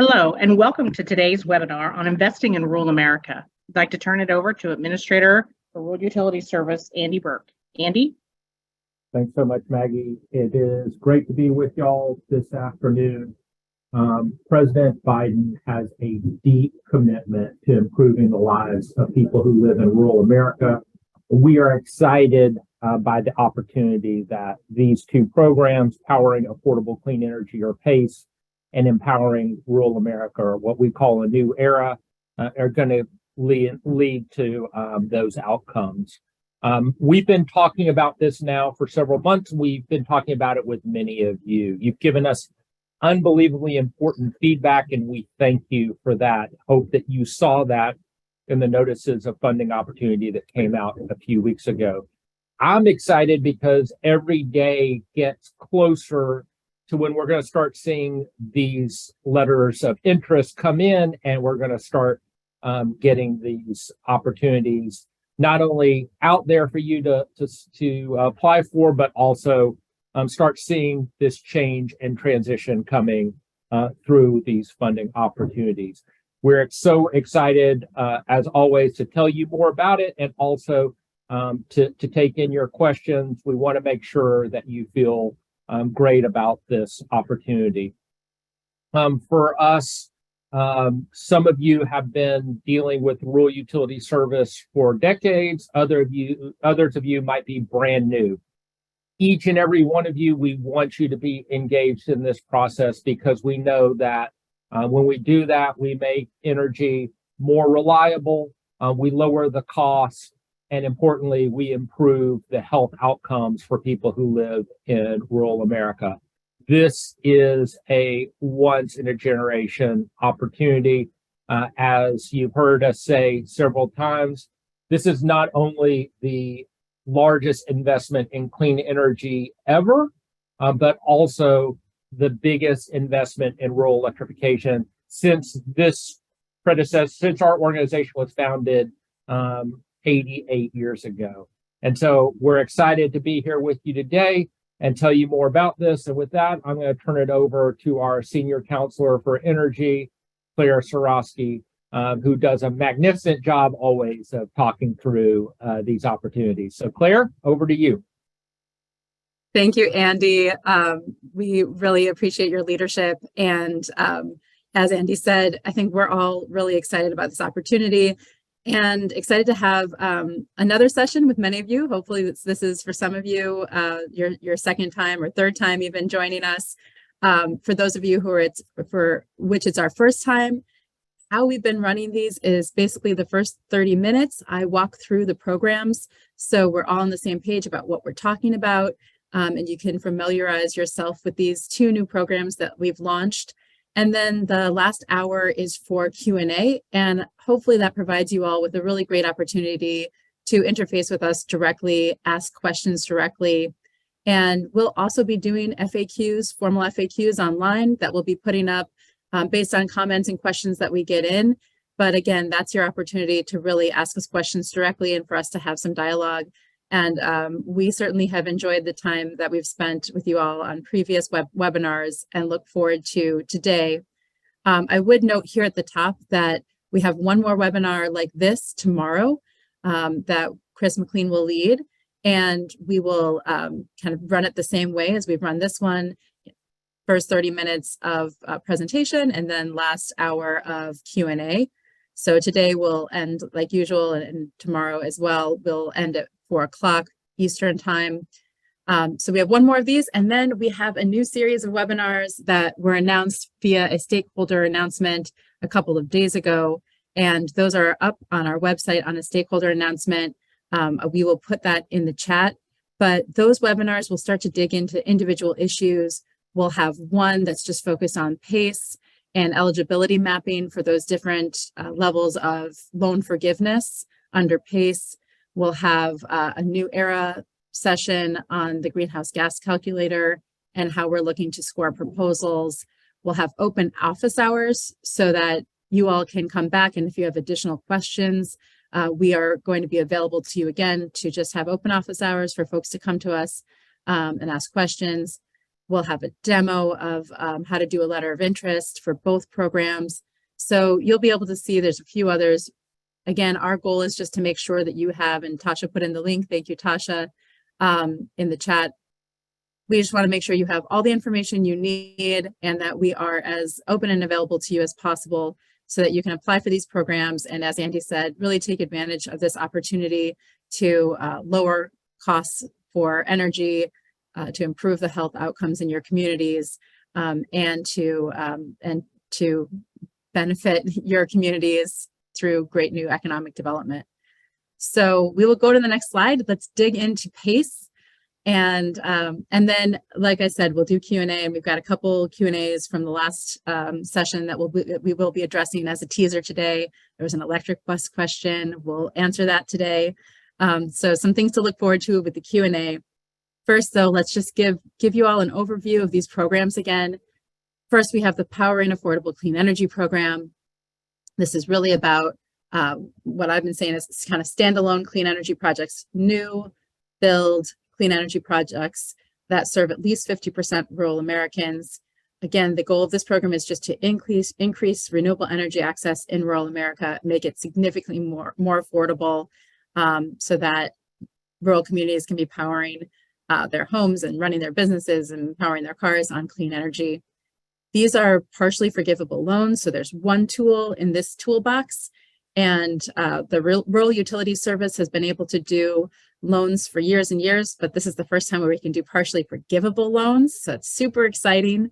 Hello, and welcome to today's webinar on investing in rural America. I'd like to turn it over to Administrator for Rural Utility Service, Andy Burke. Andy? Thanks so much, Maggie. It is great to be with y'all this afternoon. President Biden has a deep commitment to improving the lives of people who live in rural America. We are excited by the opportunity that these two programs, Powering Affordable Clean Energy, or PACE, and Empowering Rural America, or what we call a new era, are going to lead to those outcomes. We've been talking about this now for several months. We've been talking about it with many of you. You've given us unbelievably important feedback, and we thank you for that. Hope that you saw that in the notices of funding opportunity that came out a few weeks ago. I'm excited because every day gets closer to when we're going to start seeing these letters of interest come in, and we're going to start getting these opportunities not only out there for you to apply for, but also start seeing this change and transition coming through these funding opportunities. We're so excited, as always, to tell you more about it, and also to take in your questions. We want to make sure that you feel great about this opportunity. For us, some of you have been dealing with rural utility service for decades. Others of you might be brand new. Each and every one of you, we want you to be engaged in this process, because we know that when we do that, we make energy more reliable, we lower the cost, and importantly, we improve the health outcomes for people who live in rural America. This is a once-in-a-generation opportunity. As you've heard us say several times, this is not only the largest investment in clean energy ever, but also the biggest investment in rural electrification since our organization was founded 88 years ago. And so we're excited to be here with you today and tell you more about this. And with that, I'm going to turn it over to our Senior Counselor for Energy, Claire Sarosky, who does a magnificent job always of talking through these opportunities. So Claire, over to you. Thank you, Andy. We really appreciate your leadership. And as Andy said, I think we're all really excited about this opportunity and excited to have another session with many of you. Hopefully this is for some of you, your second time or third time even joining us. For those of you for which it's our first time, how we've been running these is basically the first 30 minutes, I walk through the programs, so we're all on the same page about what we're talking about, and you can familiarize yourself with these two new programs that we've launched. And then the last hour is for Q&A, and hopefully that provides you all with a really great opportunity to interface with us directly, ask questions directly. And we'll also be doing FAQs, formal FAQs online that we'll be putting up based on comments and questions that we get in. But again, that's your opportunity to really ask us questions directly and for us to have some dialogue. And we certainly have enjoyed the time that we've spent with you all on previous webinars and look forward to today. I would note here at the top that we have one more webinar like this tomorrow that Chris McLean will lead. And we will kind of run it the same way as we've run this one. First 30 minutes of presentation and then last hour of Q&A. So today will end like usual, and tomorrow as well, we'll end at 4 o'clock Eastern time. So we have one more of these, and then we have a new series of webinars that were announced via a stakeholder announcement a couple of days ago. And those are up on our website on a stakeholder announcement. We will put that in the chat, but those webinars will start to dig into individual issues. We'll have one that's just focused on PACE and eligibility mapping for those different levels of loan forgiveness under PACE. We'll have a new era session on the greenhouse gas calculator and how we're looking to score proposals. We'll have open office hours so that you all can come back, and if you have additional questions, we are going to be available to you again to just have open office hours for folks to come to us and ask questions. We'll have a demo of how to do a letter of interest for both programs. So you'll be able to see there's a few others. Again, our goal is just to make sure that you have, and Tasha put in the link, thank you, Tasha, in the chat. We just want to make sure you have all the information you need and that we are as open and available to you as possible so that you can apply for these programs. And as Andy said, really take advantage of this opportunity to lower costs for energy, to improve the health outcomes in your communities, and to benefit your communities through great new economic development. So we will go to the next slide. Let's dig into PACE. And then, like I said, we'll do Q&A, and we've got a couple Q&As from the last session that we will be addressing as a teaser today. There was an electric bus question. We'll answer that today. So some things to look forward to with the Q&A. First, though, let's just give you all an overview of these programs again. First, we have the Power and Affordable Clean Energy Program. This is really about what I've been saying is kind of standalone clean energy projects, new build clean energy projects that serve at least 50% rural Americans. Again, the goal of this program is just to increase renewable energy access in rural America, make it significantly more affordable, so that rural communities can be powering their homes and running their businesses and powering their cars on clean energy. These are partially forgivable loans. So there's one tool in this toolbox, and the Rural Utilities Service has been able to do loans for years and years, but this is the first time where we can do partially forgivable loans. So it's super exciting.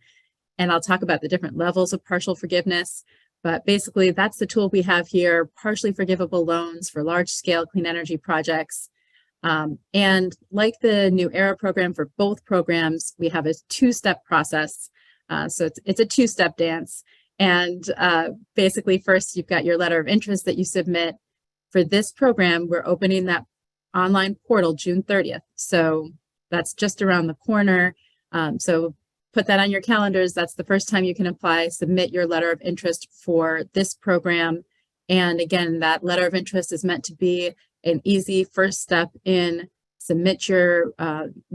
And I'll talk about the different levels of partial forgiveness. But basically, that's the tool we have here, partially forgivable loans for large scale clean energy projects. And like the New Era program, for both programs, we have a two-step process. So it's a two-step dance. And basically, first, you've got your letter of interest that you submit. For this program, we're opening that online portal June 30th. So that's just around the corner. So put that on your calendars. That's the first time you can apply, submit your letter of interest for this program. And again, that letter of interest is meant to be an easy first step in submit your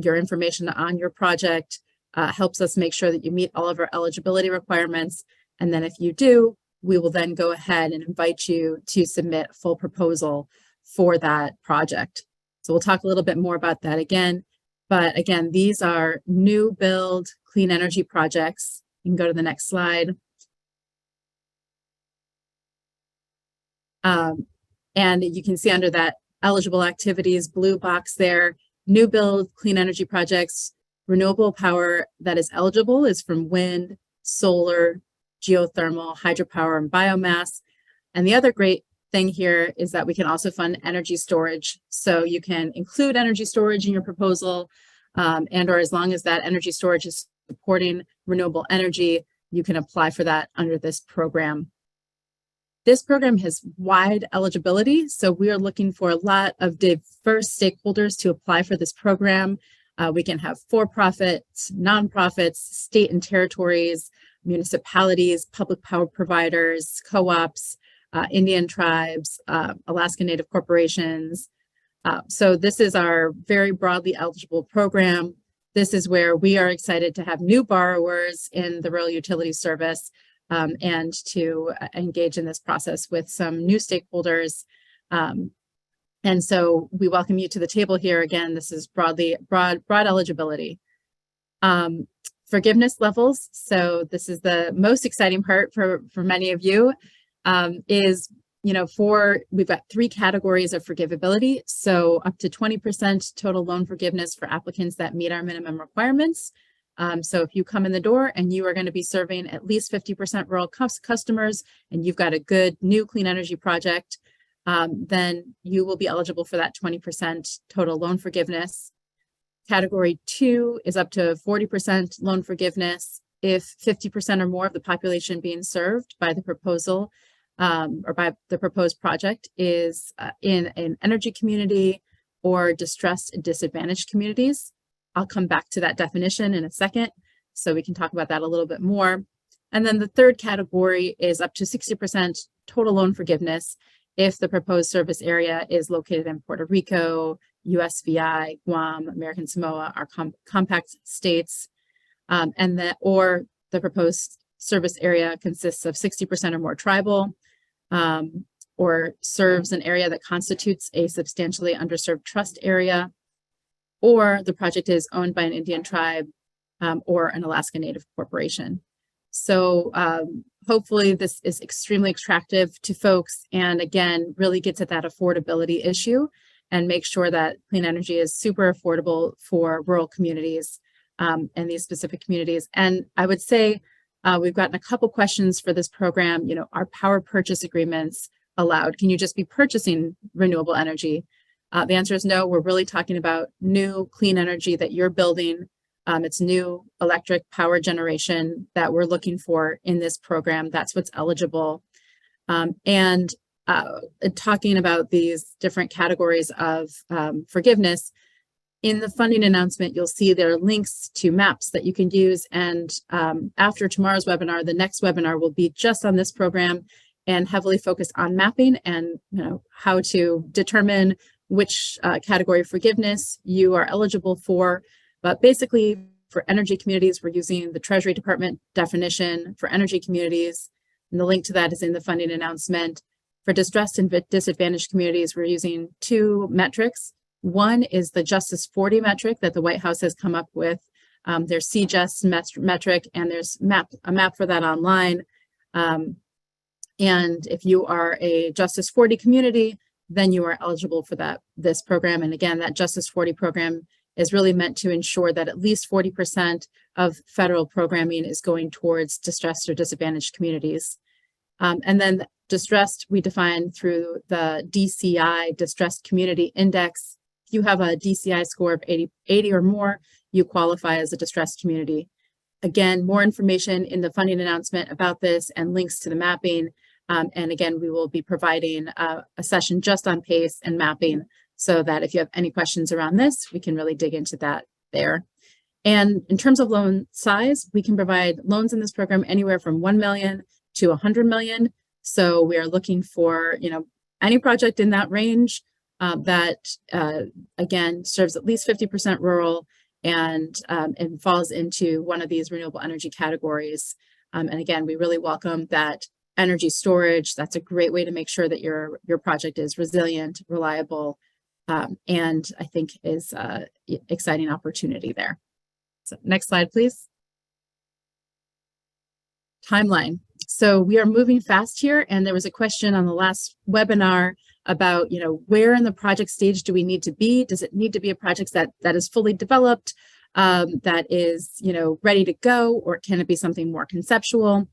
information on your project, helps us make sure that you meet all of our eligibility requirements. And then if you do, we will then go ahead and invite you to submit a full proposal for that project. So we'll talk a little bit more about that again. But again, these are new build clean energy projects. You can go to the next slide. And you can see under that eligible activities, blue box there, new build clean energy projects, renewable power that is eligible is from wind, solar, geothermal, hydropower, and biomass. And the other great thing here is that we can also fund energy storage. So you can include energy storage in your proposal, and or as long as that energy storage is supporting renewable energy, you can apply for that under this program. This program has wide eligibility, so we are looking for a lot of diverse stakeholders to apply for this program. We can have for-profits, nonprofits, state and territories, municipalities, public power providers, co-ops, Indian tribes, Alaska Native corporations. So this is our very broadly eligible program. This is where we are excited to have new borrowers in the Rural Utilities Service, and to engage in this process with some new stakeholders. And so we welcome you to the table here. Again, this is broad eligibility. Forgiveness levels. So this is the most exciting part for many of you, is, we've got 3 categories of forgivability. So up to 20% total loan forgiveness for applicants that meet our minimum requirements. So if you come in the door and you are going to be serving at least 50% rural customers, and you've got a good new clean energy project, then you will be eligible for that 20% total loan forgiveness. Category 2 is up to 40% loan forgiveness if 50% or more of the population being served by the proposal, or by the proposed project is in an energy community or distressed and disadvantaged communities. I'll come back to that definition in a second, so we can talk about that a little bit more. And then the third category is up to 60% total loan forgiveness if the proposed service area is located in Puerto Rico, USVI, Guam, American Samoa, our compact states. or the proposed service area consists of 60% or more tribal, or serves an area that constitutes a substantially underserved trust area, or the project is owned by an Indian tribe or an Alaska Native corporation. So hopefully this is extremely attractive to folks, and again, really gets at that affordability issue and make sure that clean energy is super affordable for rural communities and these specific communities. And I would say we've gotten a couple questions for this program. You know, are power purchase agreements allowed? Can you just be purchasing renewable energy? The answer is no. We're really talking about new clean energy that you're building. It's new electric power generation that we're looking for in this program. That's what's eligible. And talking about these different categories of forgiveness, in the funding announcement, you'll see there are links to maps that you can use. And after tomorrow's webinar, the next webinar will be just on this program and heavily focused on mapping and how to determine which category of forgiveness you are eligible for. But basically, for energy communities, we're using the Treasury Department definition for energy communities, and the link to that is in the funding announcement. For distressed and disadvantaged communities, we're using two metrics. One is the Justice 40 metric that the White House has come up with. There's CJUST metric, and there's a map for that online. And if you are a Justice 40 community, then you are eligible for this program. And again, that Justice 40 program is really meant to ensure that at least 40% of federal programming is going towards distressed or disadvantaged communities. And then distressed, we define through the DCI, Distressed Community Index. If you have a DCI score of 80 or more, you qualify as a distressed community. Again, more information in the funding announcement about this and links to the mapping. And again, we will be providing a session just on PACE and mapping, so that if you have any questions around this, we can really dig into that there. And in terms of loan size, we can provide loans in this program anywhere from 1 million to 100 million. So we are looking for, any project in that range that, again, serves at least 50% rural and falls into one of these renewable energy categories. And again, we really welcome that energy storage. That's a great way to make sure that your project is resilient, reliable, and I think is an exciting opportunity there. So next slide, please. Timeline. So we are moving fast here, and there was a question on the last webinar about, where in the project stage do we need to be? Does it need to be a project that is fully developed, that is, ready to go, or can it be something more conceptual?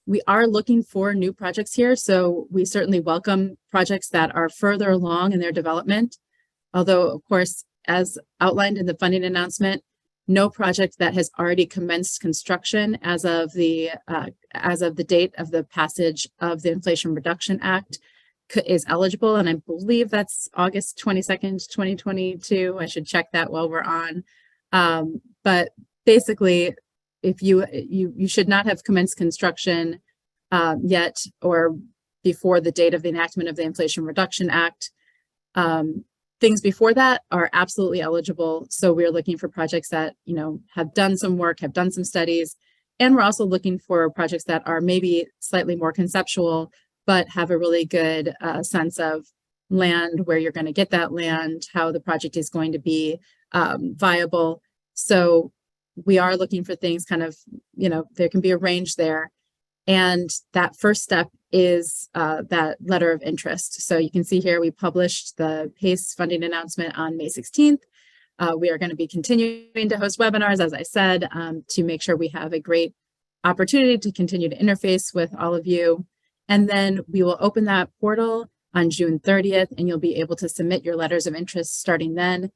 We are looking for new projects here, so we certainly welcome projects that are further along in their development. Although, of course, as outlined in the funding announcement, no project that has already commenced construction as of the date of the passage of the Inflation Reduction Act is eligible, and I believe that's August 22nd, 2022. I should check that while we're on. But basically, if you should not have commenced construction yet or before the date of the enactment of the Inflation Reduction Act. Things before that are absolutely eligible. So we're looking for projects that, have done some work, have done some studies, and we're also looking for projects that are maybe slightly more conceptual, but have a really good sense of land, where you're going to get that land, how the project is going to be viable. So we are looking for things kind of, there can be a range there. And that first step is that letter of interest. So you can see here, we published the PACE funding announcement on May 16th. We are going to be continuing to host webinars, as I said, to make sure we have a great opportunity to continue to interface with all of you. And then we will open that portal on June 30th, and you'll be able to submit your letters of interest starting then.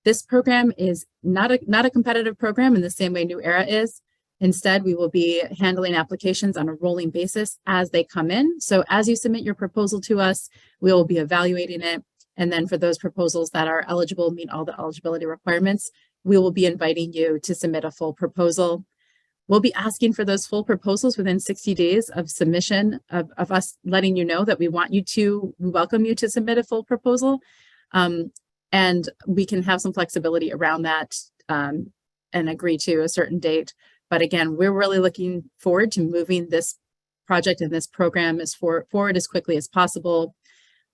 This program is not a competitive program in the same way New Era is. Instead, we will be handling applications on a rolling basis as they come in. So as you submit your proposal to us, we will be evaluating it. And then for those proposals that are eligible, meet all the eligibility requirements, we will be inviting you to submit a full proposal. We'll be asking for those full proposals within 60 days of submission of us letting you know that we welcome you to submit a full proposal. And we can have some flexibility around that and agree to a certain date. But again, we're really looking forward to moving this project and this program forward as quickly as possible.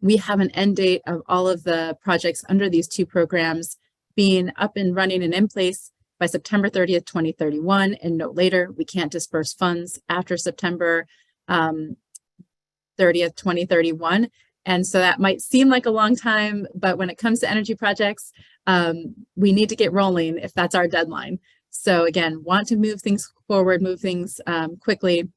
We have an end date of all of the projects under these two programs being up and running and in place by September 30th, 2031, and no later. We can't disperse funds after September 30th, 2031. And so that might seem like a long time, but when it comes to energy projects, we need to get rolling if that's our deadline. So again, want to move things forward, move things quickly,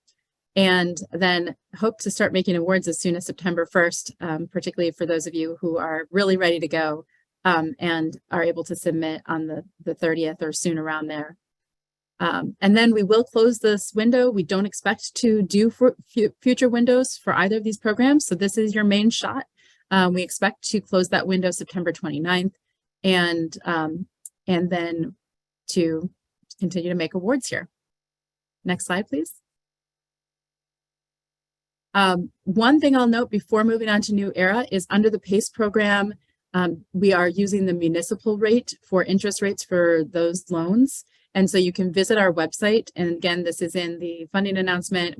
and then hope to start making awards as soon as September 1st, particularly for those of you who are really ready to go and are able to submit on the 30th or soon around there. And then we will close this window. We don't expect to do future windows for either of these programs. So this is your main shot. We expect to close that window September 29th and then to continue to make awards here. Next slide, please. One thing I'll note before moving on to New Era is under the PACE program, we are using the municipal rate for interest rates for those loans. And so you can visit our website. And again, this is in the funding announcement.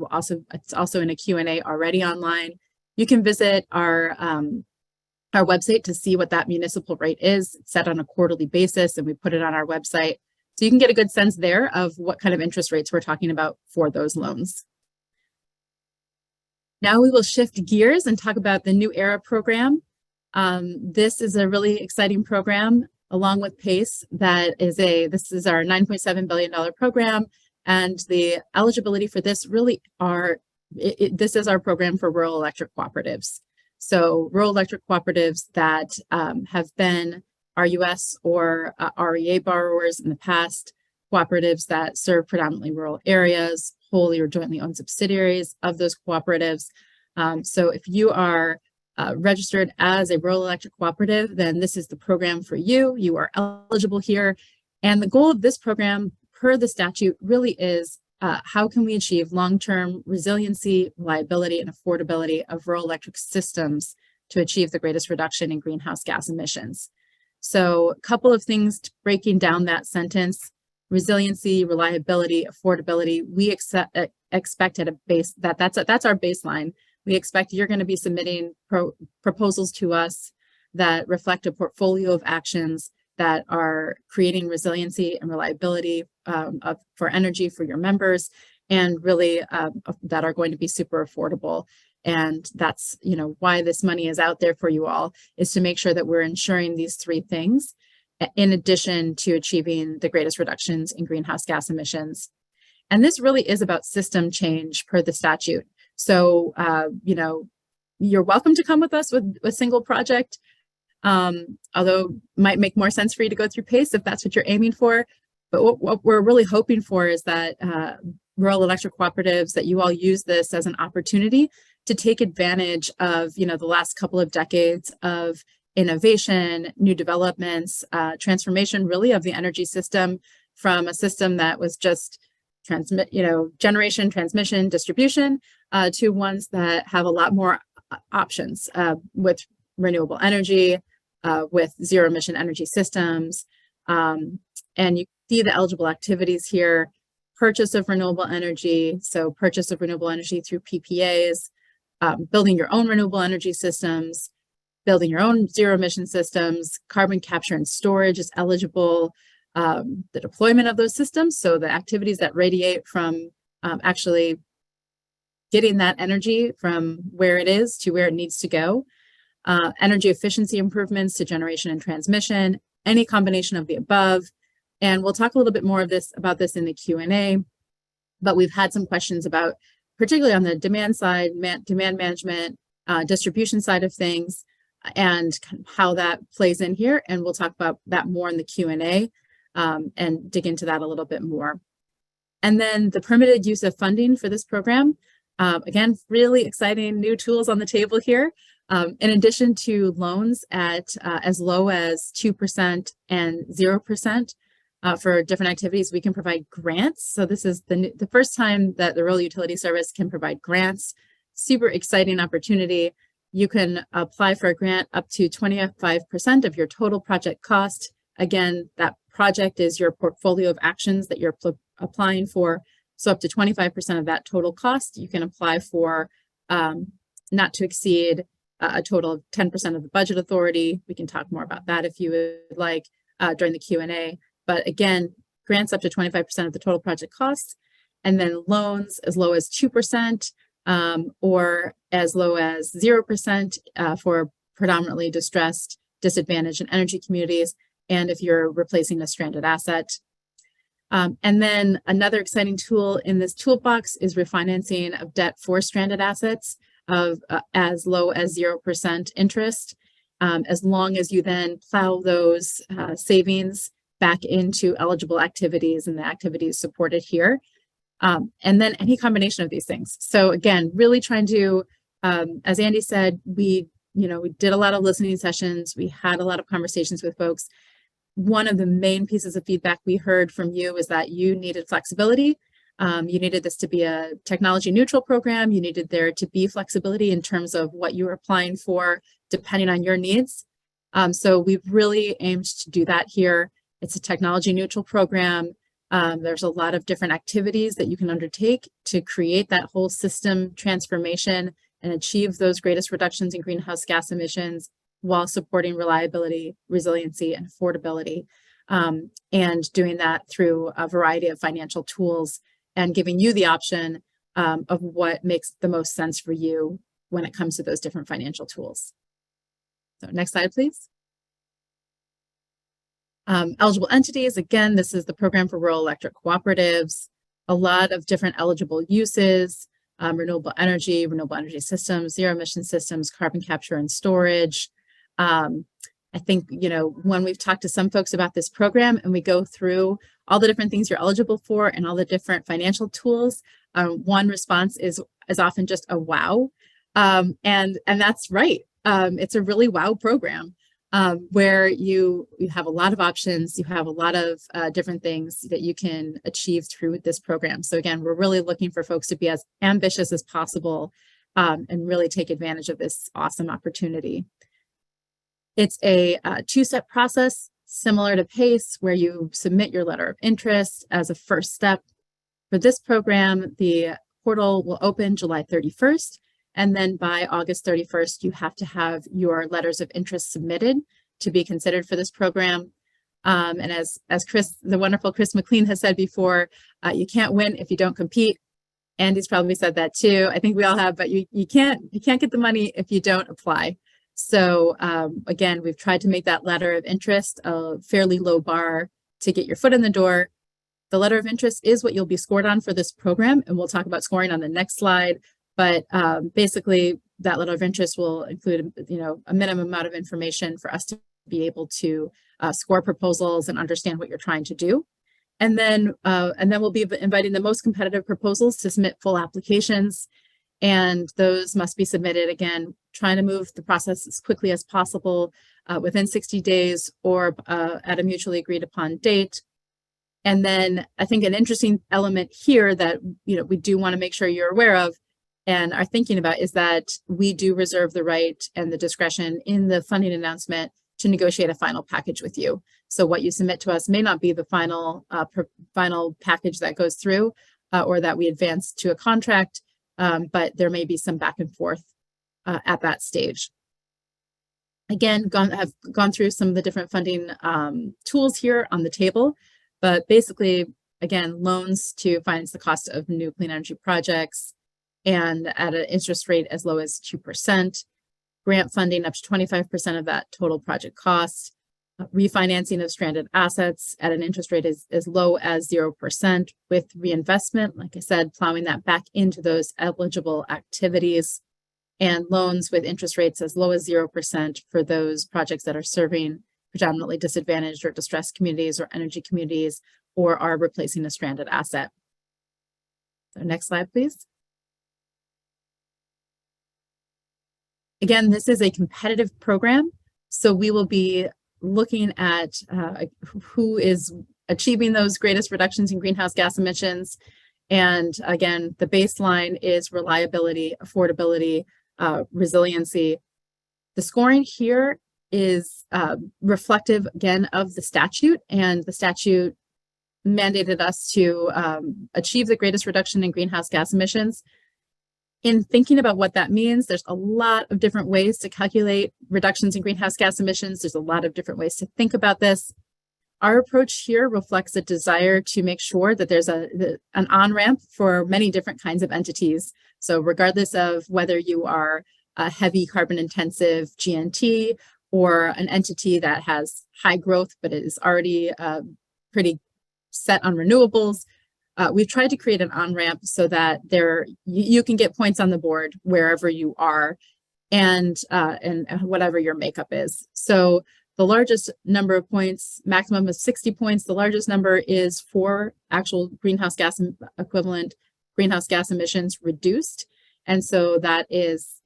It's also in a Q&A already online. You can visit our website to see what that municipal rate is. It's set on a quarterly basis, and we put it on our website. So you can get a good sense there of what kind of interest rates we're talking about for those loans. Now we will shift gears and talk about the New Era program. This is a really exciting program along with PACE. This is our $9.7 billion program, and the eligibility for this really this is our program for rural electric cooperatives. So rural electric cooperatives that have been RUS or REA borrowers in the past, cooperatives that serve predominantly rural areas, wholly or jointly owned subsidiaries of those cooperatives. So if you are registered as a rural electric cooperative, then this is the program for you. You are eligible here. And the goal of this program, per the statute, really is how can we achieve long-term resiliency, reliability, and affordability of rural electric systems to achieve the greatest reduction in greenhouse gas emissions. So a couple of things breaking down that sentence: resiliency, reliability, affordability. We expect at a base that's our baseline. We expect you're going to be submitting proposals to us that reflect a portfolio of actions that are creating resiliency and reliability for energy for your members, and really that are going to be super affordable. And that's why this money is out there for you all, is to make sure that we're ensuring these three things in addition to achieving the greatest reductions in greenhouse gas emissions. And this really is about system change per the statute. So, you're welcome to come with us with a single project, although it might make more sense for you to go through PACE if that's what you're aiming for. But what we're really hoping for is that rural electric cooperatives, that you all use this as an opportunity to take advantage of, the last couple of decades of innovation, new developments, transformation really of the energy system from a system that was just generation, transmission, distribution, to ones that have a lot more options with renewable energy, with zero emission energy systems. And you see the eligible activities here: purchase of renewable energy. So purchase of renewable energy through PPAs, building your own renewable energy systems, building your own zero emission systems. Carbon capture and storage is eligible. The deployment of those systems, so the activities that radiate from actually getting that energy from where it is to where it needs to go. Energy efficiency improvements to generation and transmission, any combination of the above. And we'll talk a little bit more about this in the Q&A, but we've had some questions about, particularly on the demand side, demand management, distribution side of things, and how that plays in here. And we'll talk about that more in the Q&A. And dig into that a little bit more. And then the permitted use of funding for this program. Again, really exciting new tools on the table here. In addition to loans at as low as 2% and 0% for different activities, we can provide grants. So this is the first time that the Rural Utility Service can provide grants. Super exciting opportunity. You can apply for a grant up to 25% of your total project cost Again, that project is your portfolio of actions that you're applying for. So up to 25% of that total cost, you can apply for not to exceed a total of 10% of the budget authority. We can talk more about that if you would like during the Q&A. But again, grants up to 25% of the total project costs, and then loans as low as 2% or as low as 0% for predominantly distressed, disadvantaged, and energy communities, and if you're replacing a stranded asset. And then another exciting tool in this toolbox is refinancing of debt for stranded assets of as low as 0% interest, as long as you then plow those savings back into eligible activities and the activities supported here. And then any combination of these things. So again, really trying to, as Andy said, we did a lot of listening sessions. We had a lot of conversations with folks. One of the main pieces of feedback we heard from you is that you needed flexibility. You needed this to be a technology neutral program. You needed there to be flexibility in terms of what you were applying for, depending on your needs. So we've really aimed to do that here. It's a technology neutral program. There's a lot of different activities that you can undertake to create that whole system transformation and achieve those greatest reductions in greenhouse gas emissions while supporting reliability, resiliency, and affordability, and doing that through a variety of financial tools and giving you the option of what makes the most sense for you when it comes to those different financial tools. So next slide, please. Eligible entities, again, this is the program for rural electric cooperatives, a lot of different eligible uses, renewable energy systems, zero emission systems, carbon capture and storage. I think, when we've talked to some folks about this program and we go through all the different things you're eligible for and all the different financial tools, one response is often just a wow. And that's right. It's a really wow program where you have a lot of options, you have a lot of different things that you can achieve through this program. So again, we're really looking for folks to be as ambitious as possible and really take advantage of this awesome opportunity. It's a two-step process similar to PACE, where you submit your letter of interest as a first step. For this program, the portal will open July 31st, and then by August 31st, you have to have your letters of interest submitted to be considered for this program. And as Chris, the wonderful Chris McLean has said before, you can't win if you don't compete. Andy's probably said that too. I think we all have, but you can't get the money if you don't apply. So again, we've tried to make that letter of interest a fairly low bar to get your foot in the door. The letter of interest is what you'll be scored on for this program, and we'll talk about scoring on the next slide. But basically, that letter of interest will include, a minimum amount of information for us to be able to score proposals and understand what you're trying to do. And then we'll be inviting the most competitive proposals to submit full applications. And those must be submitted, again, trying to move the process as quickly as possible within 60 days or at a mutually agreed upon date. And then I think an interesting element here that we do want to make sure you're aware of and are thinking about is that we do reserve the right and the discretion in the funding announcement to negotiate a final package with you. So what you submit to us may not be the final package that goes through or that we advance to a contract. But there may be some back and forth at that stage. Again, have gone through some of the different funding tools here on the table, but basically, again, loans to finance the cost of new clean energy projects and at an interest rate as low as 2%, grant funding up to 25% of that total project cost, refinancing of stranded assets at an interest rate as low as 0% with reinvestment, like I said, plowing that back into those eligible activities, and loans with interest rates as low as 0% for those projects that are serving predominantly disadvantaged or distressed communities or energy communities or are replacing a stranded asset. So next slide, please. Again, this is a competitive program, so we will be looking at who is achieving those greatest reductions in greenhouse gas emissions. And again, the baseline is reliability, affordability, resiliency. The scoring here is reflective again of the statute, and the statute mandated us to achieve the greatest reduction in greenhouse gas emissions. In thinking about what that means, there's a lot of different ways to calculate reductions in greenhouse gas emissions. There's a lot of different ways to think about this. Our approach here reflects a desire to make sure that there's an on-ramp for many different kinds of entities. So regardless of whether you are a heavy carbon intensive GNT or an entity that has high growth but is already pretty set on renewables, we've tried to create an on-ramp so that you can get points on the board wherever you are and whatever your makeup is. So the largest number of points, maximum of 60 points, the largest number is for actual greenhouse gas equivalent greenhouse gas emissions reduced. And so that is,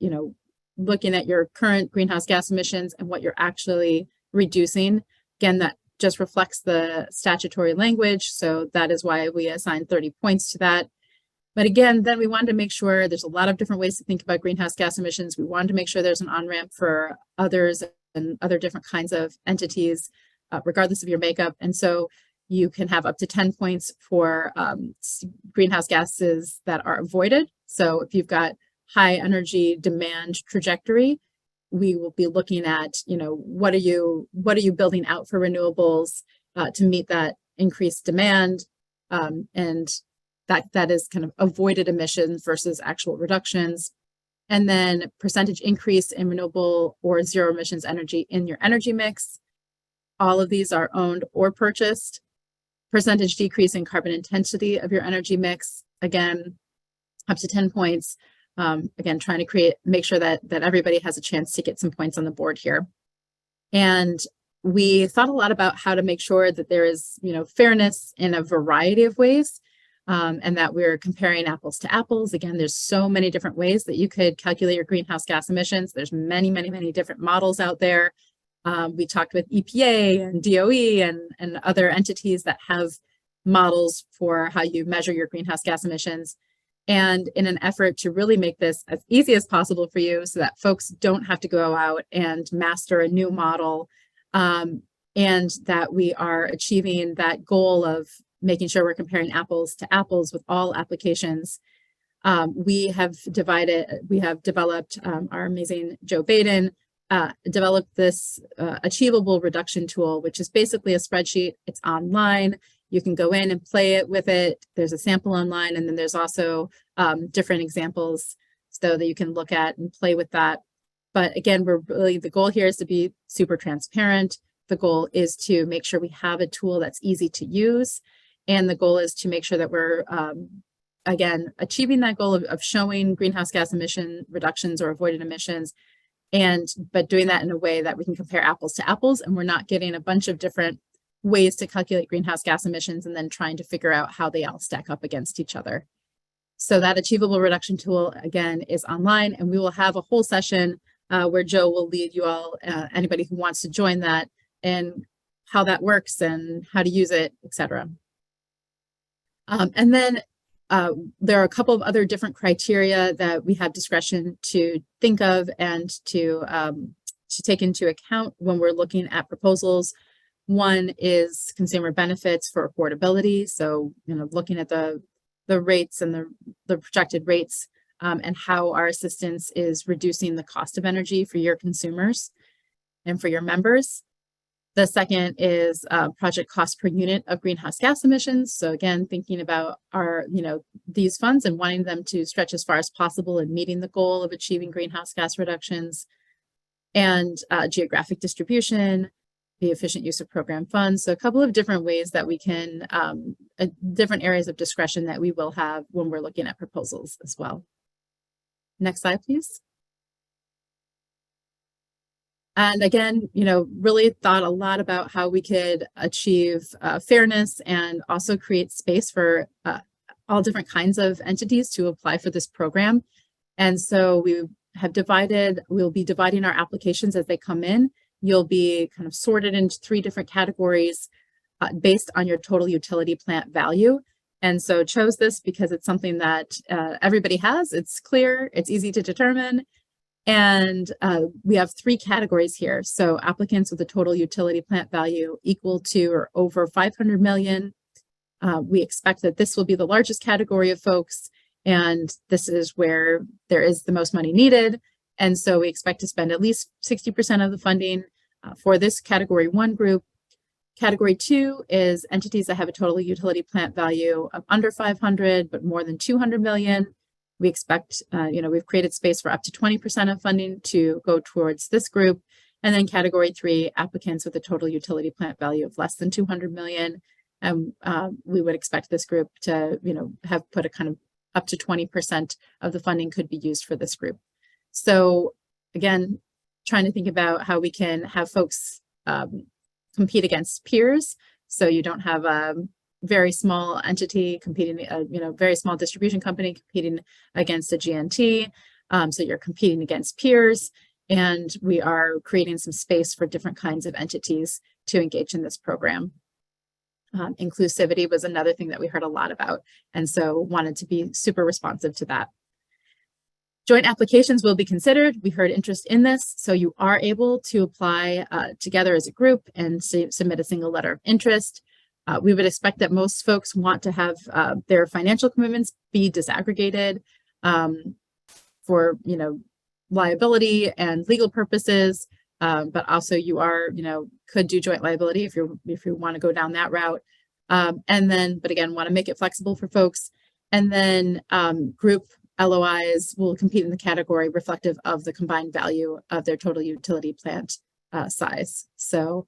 looking at your current greenhouse gas emissions and what you're actually reducing. Again, that just reflects the statutory language. So that is why we assign 30 points to that. But again, then we wanted to make sure there's a lot of different ways to think about greenhouse gas emissions. We wanted to make sure there's an on-ramp for others and other different kinds of entities, regardless of your makeup. And so you can have up to 10 points for greenhouse gases that are avoided. So if you've got high energy demand trajectory, we will be looking at, what are you building out for renewables to meet that increased demand, and that is kind of avoided emissions versus actual reductions. And then percentage increase in renewable or zero emissions energy in your energy mix. All of these are owned or purchased. Percentage decrease in carbon intensity of your energy mix, again, up to 10 points. Again, trying to make sure that everybody has a chance to get some points on the board here. And we thought a lot about how to make sure that there is, fairness in a variety of ways, and that we're comparing apples to apples. Again, there's so many different ways that you could calculate your greenhouse gas emissions. There's many, many, many different models out there. We talked with EPA and DOE and other entities that have models for how you measure your greenhouse gas emissions. And in an effort to really make this as easy as possible for you so that folks don't have to go out and master a new model, and that we are achieving that goal of making sure we're comparing apples to apples with all applications. We have developed, our amazing Joe Baden developed this achievable reduction tool, which is basically a spreadsheet. It's online. You can go in and play it with it. There's a sample online, and then there's also different examples so that you can look at and play with that. But again, the goal here is to be super transparent. The goal is to make sure we have a tool that's easy to use. And the goal is to make sure that we're, again, achieving that goal of showing greenhouse gas emission reductions or avoided emissions, but doing that in a way that we can compare apples to apples, and we're not getting a bunch of different ways to calculate greenhouse gas emissions and then trying to figure out how they all stack up against each other. So that achievable reduction tool, again, is online, and we will have a whole session where Joe will lead you all, anybody who wants to join that, and how that works and how to use it, etc. And then there are a couple of other different criteria that we have discretion to think of and to take into account when we're looking at proposals. One is consumer benefits for affordability. So, looking at the rates and the projected rates, and how our assistance is reducing the cost of energy for your consumers and for your members. The second is project cost per unit of greenhouse gas emissions. So again, thinking about these funds and wanting them to stretch as far as possible in meeting the goal of achieving greenhouse gas reductions, and geographic distribution, the efficient use of program funds. So a couple of different ways that we can, different areas of discretion that we will have when we're looking at proposals as well. Next slide, please. And again, really thought a lot about how we could achieve fairness and also create space for all different kinds of entities to apply for this program. And so we'll be dividing our applications as they come in. You'll be kind of sorted into 3 different categories based on your total utility plant value. And so chose this because it's something that everybody has. It's clear, it's easy to determine. And we have 3 categories here. So applicants with a total utility plant value equal to or over 500 million. We expect that this will be the largest category of folks, and this is where there is the most money needed. And so we expect to spend at least 60% of the funding for this category 1 group. Category 2 is entities that have a total utility plant value of under 500, but more than 200 million. We expect, we've created space for up to 20% of funding to go towards this group. And then category 3, applicants with a total utility plant value of less than 200 million. And we would expect this group to, have put a kind of up to 20% of the funding could be used for this group. So again, trying to think about how we can have folks compete against peers. So you don't have a very small entity competing, very small distribution company competing against a GNT. So you're competing against peers, and we are creating some space for different kinds of entities to engage in this program. Inclusivity was another thing that we heard a lot about, and so wanted to be super responsive to that. Joint applications will be considered. We heard interest in this, so you are able to apply together as a group and submit a single letter of interest. We would expect that most folks want to have their financial commitments be disaggregated for, liability and legal purposes, but also you are, could do joint liability if you want to go down that route. And then, but again, want to make it flexible for folks. And then group LOIs will compete in the category reflective of the combined value of their total utility plant size. So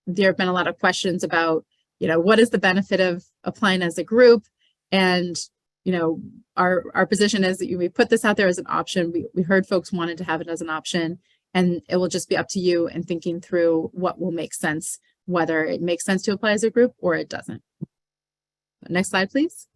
there have been a lot of questions about, what is the benefit of applying as a group? And, our position is that we put this out there as an option. We heard folks wanted to have it as an option, and it will just be up to you in thinking through what will make sense, whether it makes sense to apply as a group or it doesn't. Next slide, please.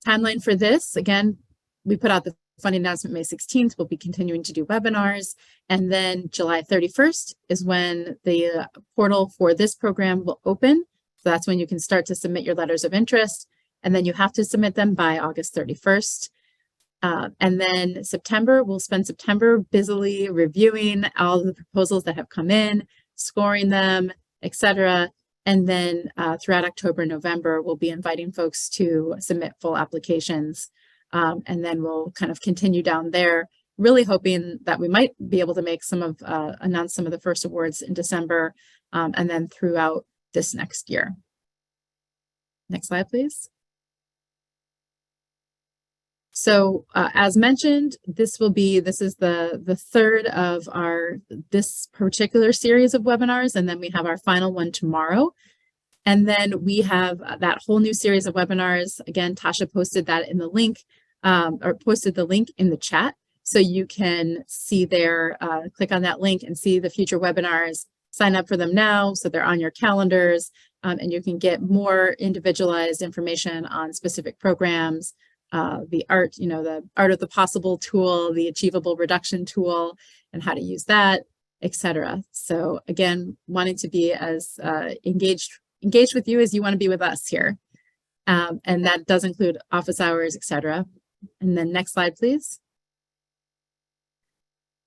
Timeline for this, again, we put out the funding announcement May 16th. We'll be continuing to do webinars. And then July 31st is when the portal for this program will open. So that's when you can start to submit your letters of interest. And then you have to submit them by August 31st. And then September, we'll spend September busily reviewing all the proposals that have come in, scoring them, etc. And then throughout October and November, we'll be inviting folks to submit full applications. And then we'll kind of continue down there, really hoping that we might be able to make announce some of the first awards in December, and then throughout this next year. Next slide, please. So as mentioned, this is the third of this particular series of webinars, and then we have our final one tomorrow. And then we have that whole new series of webinars. Again, Tasha posted that in the link, or posted the link in the chat. So you can see there, click on that link and see the future webinars, sign up for them now so they're on your calendars, and you can get more individualized information on specific programs, the art of the possible tool, the achievable reduction tool, and how to use that, etc. So again, wanting to be as engaged with you as you want to be with us here. And that does include office hours, etc. And then next slide, please.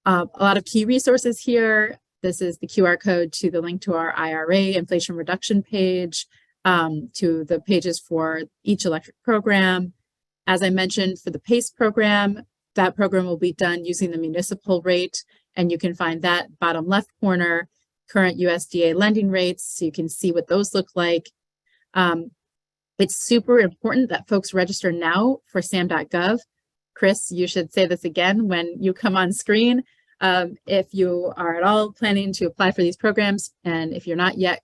A lot of key resources here. This is the QR code to the link to our IRA inflation reduction page, to the pages for each electric program. As I mentioned, for the PACE program, that program will be done using the municipal rate, and you can find that bottom left corner, current USDA lending rates, so you can see what those look like. It's super important that folks register now for sam.gov. Chris, you should say this again when you come on screen. If you are at all planning to apply for these programs, and if you're not yet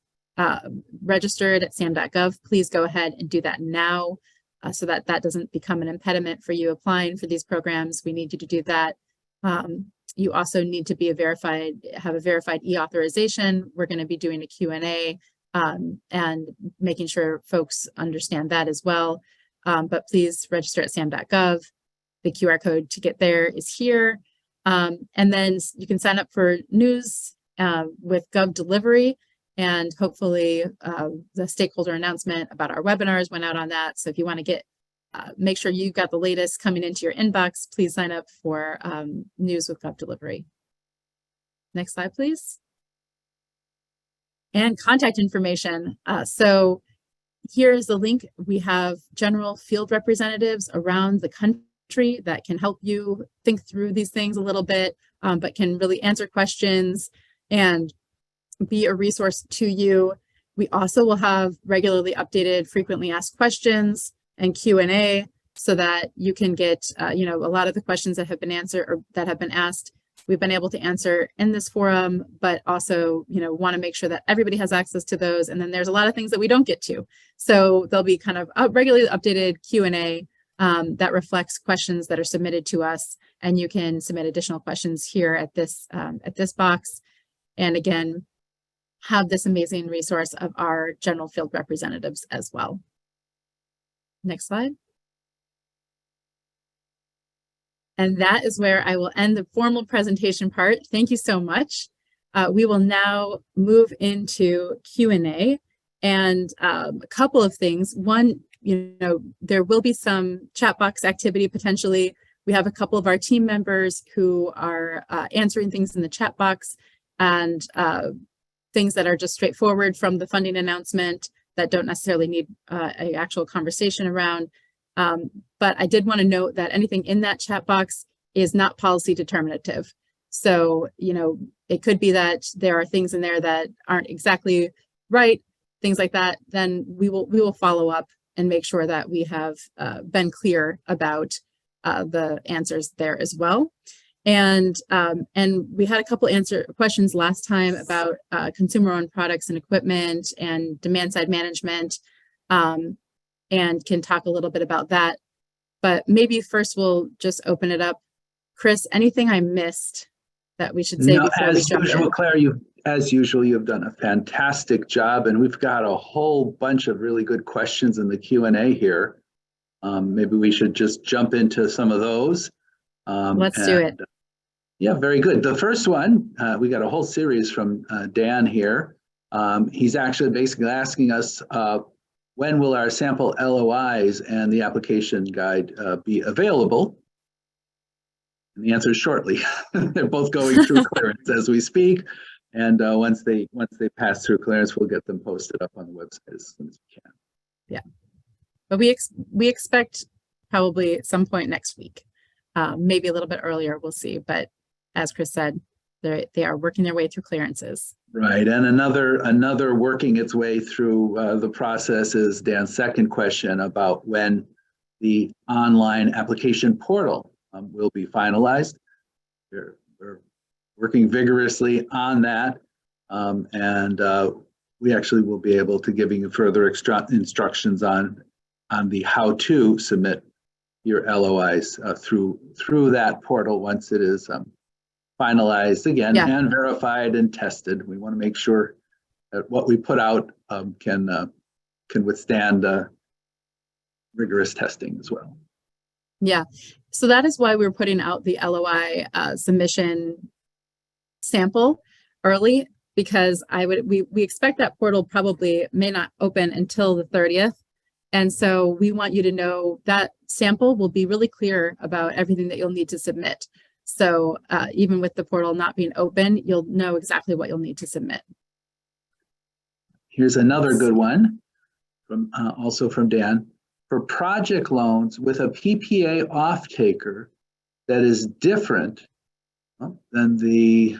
registered at sam.gov, please go ahead and do that now, so that doesn't become an impediment for you applying for these programs. We need you to do that. You also need to be have a verified e-authorization. We're going to be doing a Q&A and making sure folks understand that as well. But please register at sam.gov. The QR code to get there is here. And then you can sign up for news with Gov Delivery, and hopefully the stakeholder announcement about our webinars went out on that. So if you want to get make sure you've got the latest coming into your inbox. Please sign up for News with Gov Delivery. Next slide, please. And contact information. So here's the link. We have general field representatives around the country that can help you think through these things a little bit, but can really answer questions and be a resource to you. We also will have regularly updated, frequently asked questions and Q&A so that you can get, a lot of the questions that have been answered or that have been asked, we've been able to answer in this forum, but also, want to make sure that everybody has access to those. And then there's a lot of things that we don't get to. So there'll be kind of a regularly updated Q&A that reflects questions that are submitted to us. And you can submit additional questions here at this box. And again, have this amazing resource of our general field representatives as well. Next slide. And that is where I will end the formal presentation part. Thank you so much. We will now move into Q&A and a couple of things. One, there will be some chat box activity potentially. We have a couple of our team members who are answering things in the chat box and things that are just straightforward from the funding announcement that don't necessarily need an actual conversation around. But I did want to note that anything in that chat box is not policy determinative. So, it could be that there are things in there that aren't exactly right, things like that. Then we will follow up and make sure that we have been clear about the answers there as well. And we had a couple questions last time about consumer-owned products and equipment and demand-side management, and can talk a little bit about that. But maybe first we'll just open it up. Chris, anything I missed that we should say before we jump in? Claire, as usual, you've done a fantastic job, and we've got a whole bunch of really good questions in the Q&A here. Maybe we should just jump into some of those. Let's do it. Yeah, very good. The first one, we got a whole series from Dan here. He's actually basically asking us, when will our sample LOIs and the application guide be available? And the answer is shortly. They're both going through clearance as we speak. And once they pass through clearance, we'll get them posted up on the website as soon as we can. Yeah, but we expect probably at some point next week, maybe a little bit earlier, we'll see. But as Chris said, they are working their way through clearances. Right, and another working its way through the process is Dan's second question about when the online application portal will be finalized. We're working vigorously on that, and we actually will be able to give you further instructions on the how to submit your LOIs through that portal once it is finalized again, yeah, and verified and tested. We want to make sure that what we put out can withstand rigorous testing as well. Yeah, so that is why we're putting out the LOI submission sample early, because we expect that portal probably may not open until the 30th. And so we want you to know that sample will be really clear about everything that you'll need to submit. So even with the portal not being open, you'll know exactly what you'll need to submit. Here's another good one from also from Dan. For project loans with a PPA off-taker that is different than the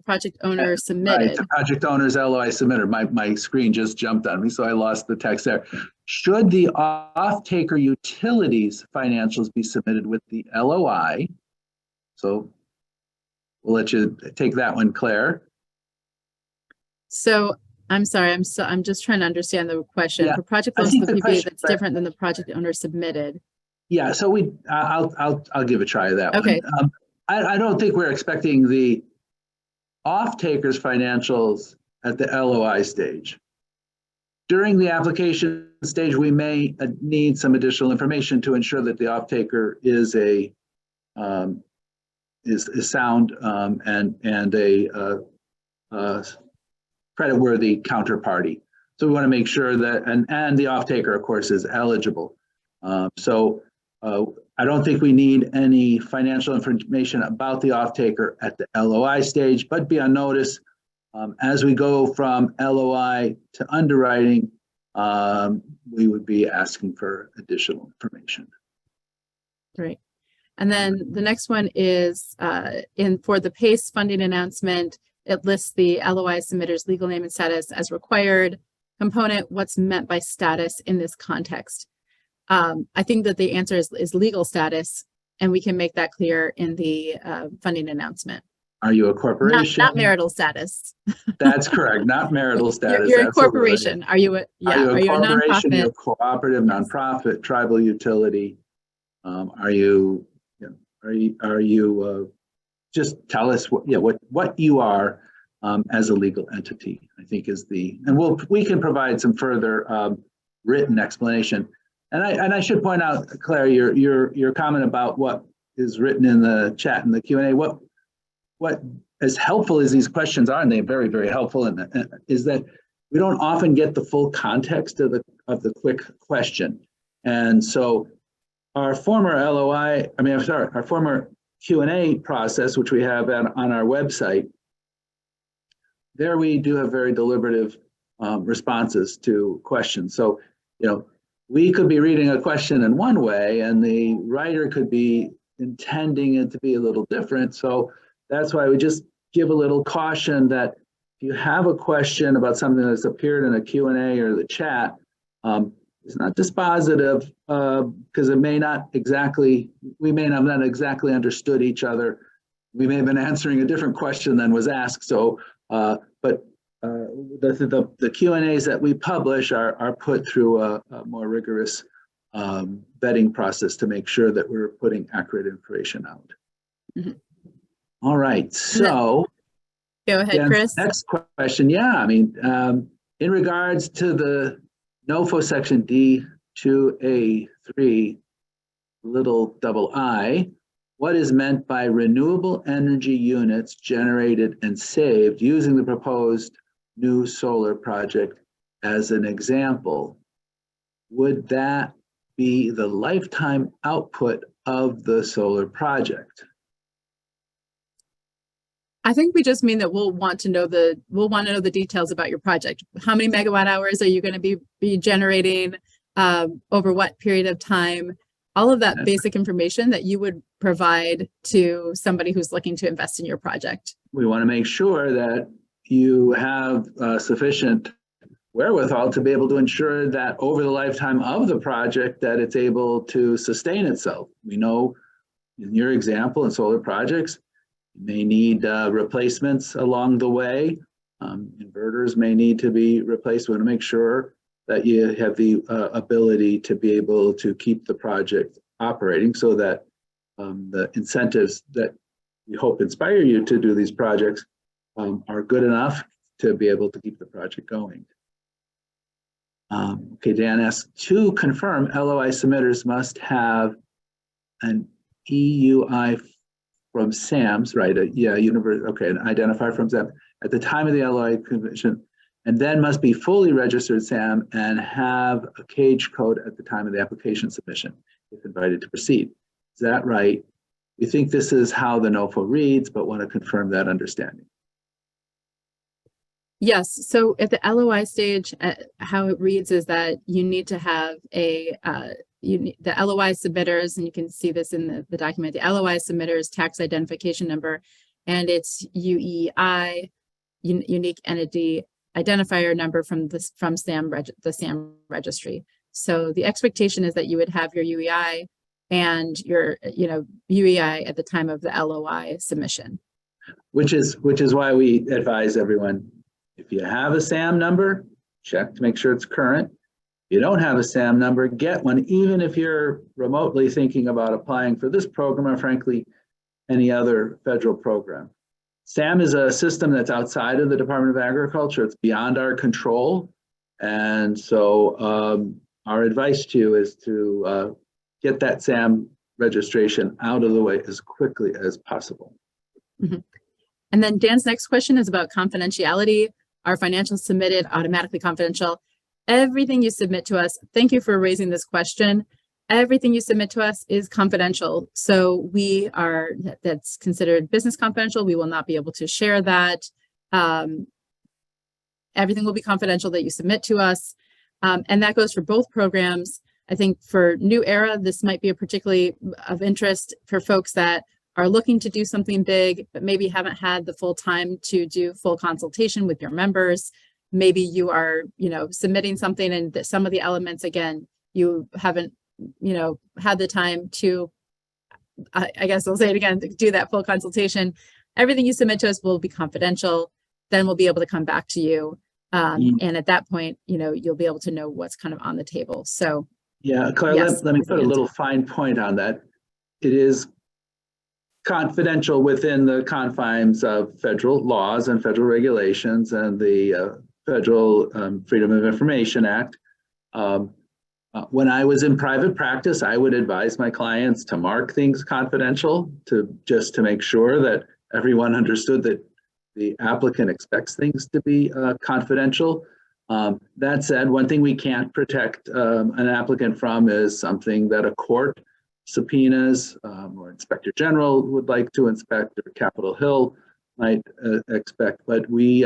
project owner submitted. Right, the project owner's LOI submitted. My screen just jumped on me, so I lost the text there. Should the off-taker utilities financials be submitted with the LOI? So we'll let you take that one, Claire. So I'm sorry, I'm just trying to understand the question. Yeah, for project loans with PPA that's different than the project owner submitted. Yeah, so I'll give a try of that one. Okay. I don't think we're expecting the off-takers financials at the LOI stage. During the application stage, we may need some additional information to ensure that the off-taker is sound and a creditworthy counterparty. So we want to make sure that, and the off-taker, of course, is eligible. I don't think we need any financial information about the off-taker at the LOI stage, but be on notice as we go from LOI to underwriting, we would be asking for additional information. Great. And then the next one is for the PACE funding announcement, it lists the LOI submitter's legal name and status as required component. What's meant by status in this context? I think that the answer is legal status, and we can make that clear in the funding announcement. Are you a corporation? Not marital status. That's correct, not marital status. You're a corporation. Are you a corporation? Are you nonprofit? a cooperative, nonprofit, tribal utility? Just tell us what you are as a legal entity, I think is and we can provide some further written explanation. And I should point out, Claire, your comment about what is written in the chat and the Q&A, what as helpful as these questions are, and they're very, very helpful, and is that we don't often get the full context of the quick question. And so our former our former Q&A process, which we have on our website, there we do have very deliberative responses to questions. So, we could be reading a question in one way and the writer could be intending it to be a little different. So that's why we just give a little caution that if you have a question about something that's appeared in a Q&A or the chat, it's not dispositive because we may not have not exactly understood each other. We may have been answering a different question than was asked. So, but the Q&As that we publish are put through a more rigorous vetting process to make sure that we're putting accurate information out. Mm-hmm. All right, so go ahead, Chris. Next question, in regards to the NOFO section D2A3 I, what is meant by renewable energy units generated and saved using the proposed new solar project as an example? Would that be the lifetime output of the solar project? I think we just mean that we'll want to know the details about your project. How many megawatt hours are you going to be generating, over what period of time? All of that basic information that you would provide to somebody who's looking to invest in your project. We want to make sure that you have sufficient wherewithal to be able to ensure that over the lifetime of the project that it's able to sustain itself. We know in your example in solar projects, you may need replacements along the way. Inverters may need to be replaced. We want to make sure that you have the ability to be able to keep the project operating so that the incentives that we hope inspire you to do these projects are good enough to be able to keep the project going. Okay, Dan asks, to confirm, LOI submitters must have an EUI from SAMS, right? An identifier from SAMS at the time of the LOI conversion, and then must be fully registered SAM and have a cage code at the time of the application submission if invited to proceed. Is that right? We think this is how the NOFO reads, but want to confirm that understanding. Yes. So at the LOI stage, how it reads is that you need to have the LOI submitters, and you can see this in the document, the LOI submitters tax identification number, and its UEI, unique entity identifier number from the SAM registry. So the expectation is that you would have your UEI and your UEI at the time of the LOI submission. Which is why we advise everyone, if you have a SAM number, check to make sure it's current. If you don't have a SAM number, get one, even if you're remotely thinking about applying for this program or frankly, any other federal program. SAM is a system that's outside of the Department of Agriculture. It's beyond our control. And so our advice to you is to get that SAM registration out of the way as quickly as possible. Mm-hmm. And then Dan's next question is about confidentiality. Are financials submitted automatically confidential? everything you submit to us, thank you for raising this question. Everything you submit to us is confidential. So that's considered business confidential. We will not be able to share that. Everything will be confidential that you submit to us. And that goes for both programs. I think for New Era, this might be a particularly of interest for folks that are looking to do something big, but maybe haven't had the full time to do full consultation with your members. Maybe you are, submitting something and that some of the elements, again, you haven't, had the time to, I guess I'll say it again, to do that full consultation. Everything you submit to us will be confidential. Then we'll be able to come back to you. And at that point, you'll be able to know what's kind of on the table. So yeah, Claire, yes, let me put a little fine point on that. It is confidential within the confines of federal laws and federal regulations and the Federal Freedom of Information Act. When I was in private practice, I would advise my clients to mark things confidential just to make sure that everyone understood that the applicant expects things to be confidential. That said, one thing we can't protect an applicant from is something that a court subpoenas or Inspector General would like to inspect, or Capitol Hill might expect. But we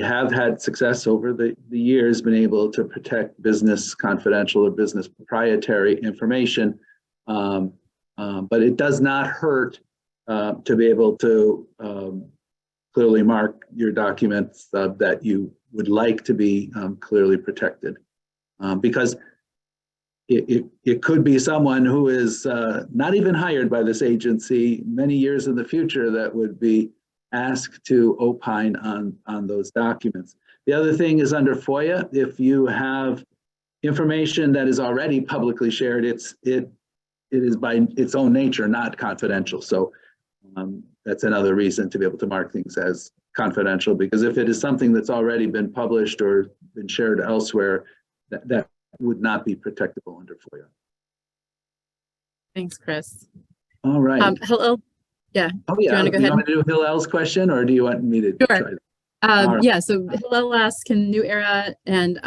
have had success over the years, been able to protect business confidential or business proprietary information. But it does not hurt to be able to clearly mark your documents that you would like to be clearly protected. Because it could be someone who is not even hired by this agency many years in the future that would be asked to opine on those documents. The other thing is under FOIA, if you have information that is already publicly shared, it is by its own nature not confidential. So that's another reason to be able to mark things as confidential, because if it is something that's already been published or been shared elsewhere, that would not be protectable under FOIA. Thanks, Chris. All right. Hello. Yeah. Oh, yeah. Do you want to go ahead? You want me to do Hillel's question, or do you want me to try that? Right. Yeah, so Hillel asks, can New Era and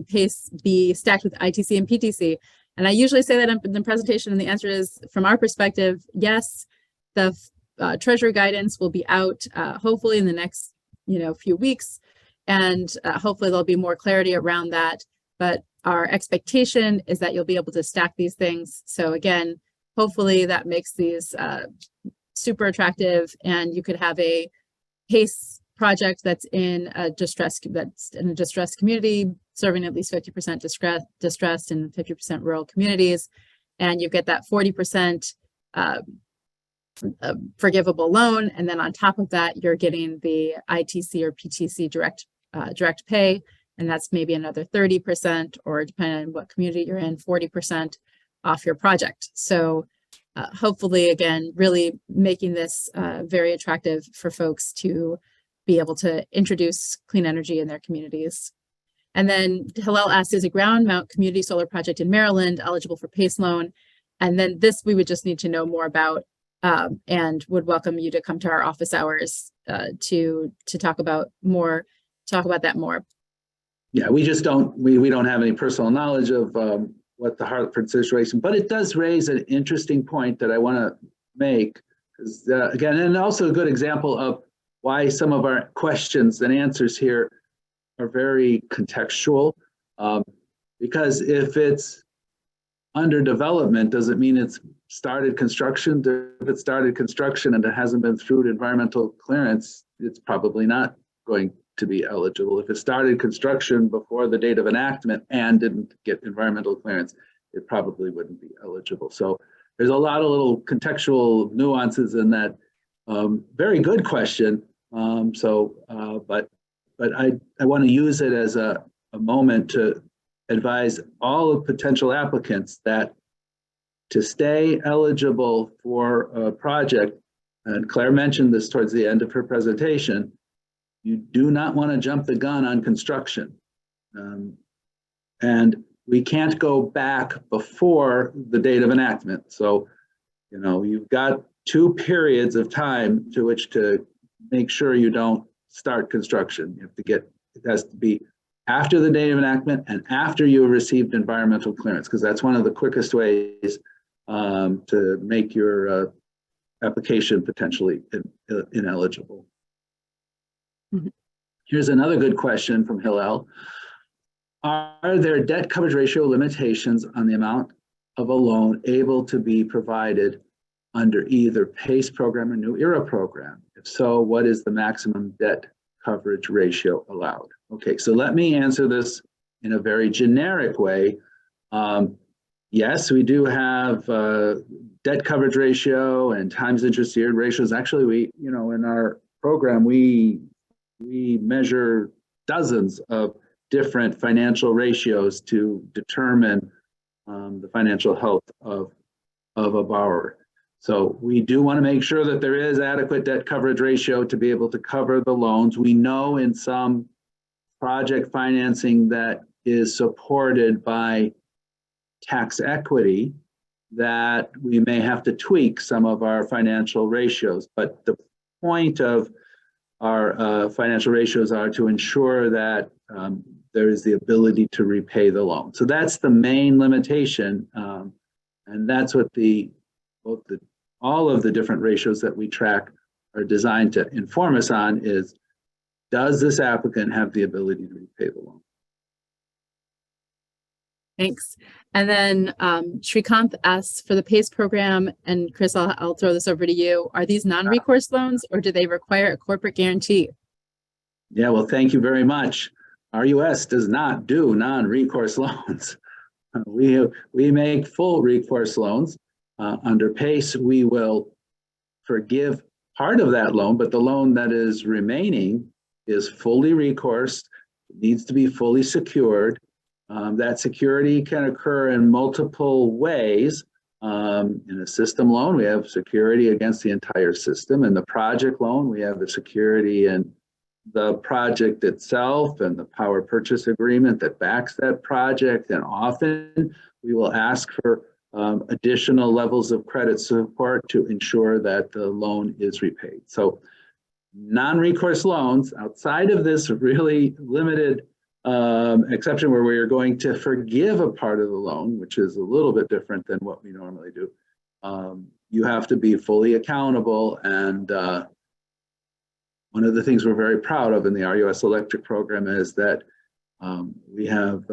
PACE be stacked with ITC and PTC? And I usually say that in the presentation, and the answer is, from our perspective, yes. The Treasury guidance will be out hopefully in the next few weeks, and hopefully there'll be more clarity around that. But our expectation is that you'll be able to stack these things. So again, hopefully that makes these super attractive, and you could have a PACE project that's in a distressed community, serving at least 50% distressed and 50% rural communities, and you get that 40% forgivable loan, and then on top of that, you're getting the ITC or PTC direct pay, and that's maybe another 30%, or depending on what community you're in, 40% off your project. So hopefully, again, really making this very attractive for folks to be able to introduce clean energy in their communities. And then Hillel asked, is a ground mount community solar project in Maryland eligible for PACE loan? And then this we would just need to know more about, and would welcome you to come to our office hours to talk about that more. Yeah, we just don't have any personal knowledge of what the Hartford situation, but it does raise an interesting point that I want to make, because again, and also a good example of why some of our questions and answers here are very contextual. Because if it's under development, does it mean it's started construction? If it started construction and it hasn't been through environmental clearance, it's probably not going to be eligible. If it started construction before the date of enactment and didn't get environmental clearance, it probably wouldn't be eligible. So there's a lot of little contextual nuances in that very good question. But I want to use it as a moment to advise all of potential applicants that to stay eligible for a project, and Claire mentioned this towards the end of her presentation, you do not want to jump the gun on construction. And we can't go back before the date of enactment. So, you've got 2 periods of time to which to make sure you don't start construction. You have to it has to be after the date of enactment and after you have received environmental clearance, because that's one of the quickest ways to make your application potentially ineligible. Mhm. Here's another good question from Hillel. Are there debt coverage ratio limitations on the amount of a loan able to be provided under either PACE program or New ERA program? If so, what is the maximum debt coverage ratio allowed? Okay, so let me answer this in a very generic way. Yes, we do have debt coverage ratio and times interest year ratios. Actually, we, in our program, we measure dozens of different financial ratios to determine the financial health of a borrower. So we do want to make sure that there is adequate debt coverage ratio to be able to cover the loans. We know in some project financing that is supported by tax equity that we may have to tweak some of our financial ratios. But the point of our financial ratios are to ensure that there is the ability to repay the loan. So that's the main limitation. And that's what all of the different ratios that we track are designed to inform us on is, does this applicant have the ability to repay the loan? Thanks. And then Srikanth asks for the PACE program, and Chris, I'll throw this over to you. Are these non-recourse loans or do they require a corporate guarantee? Yeah, well, thank you very much. RUS does not do non-recourse loans. We make full recourse loans. Under PACE, we will forgive part of that loan, but the loan that is remaining is fully recourse, needs to be fully secured. That security can occur in multiple ways. In a system loan, we have security against the entire system. In the project loan, we have the security in the project itself and the power purchase agreement that backs that project. And often we will ask for additional levels of credit support to ensure that the loan is repaid. So non-recourse loans outside of this really limited exception where we are going to forgive a part of the loan, which is a little bit different than what we normally do. You have to be fully accountable. And one of the things we're very proud of in the RUS Electric program is that we have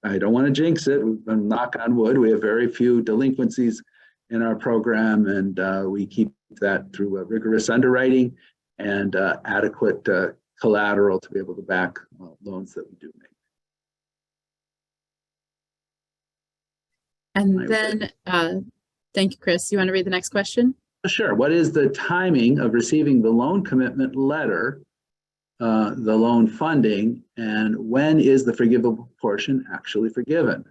I don't want to jinx it, we've been knock on wood, we have very few delinquencies in our program, and we keep that through rigorous underwriting and adequate collateral to be able to back loans that we do make. And then, thank you, Chris. You want to read the next question? Sure. What is the timing of receiving the loan commitment letter, the loan funding, and when is the forgivable portion actually forgiven?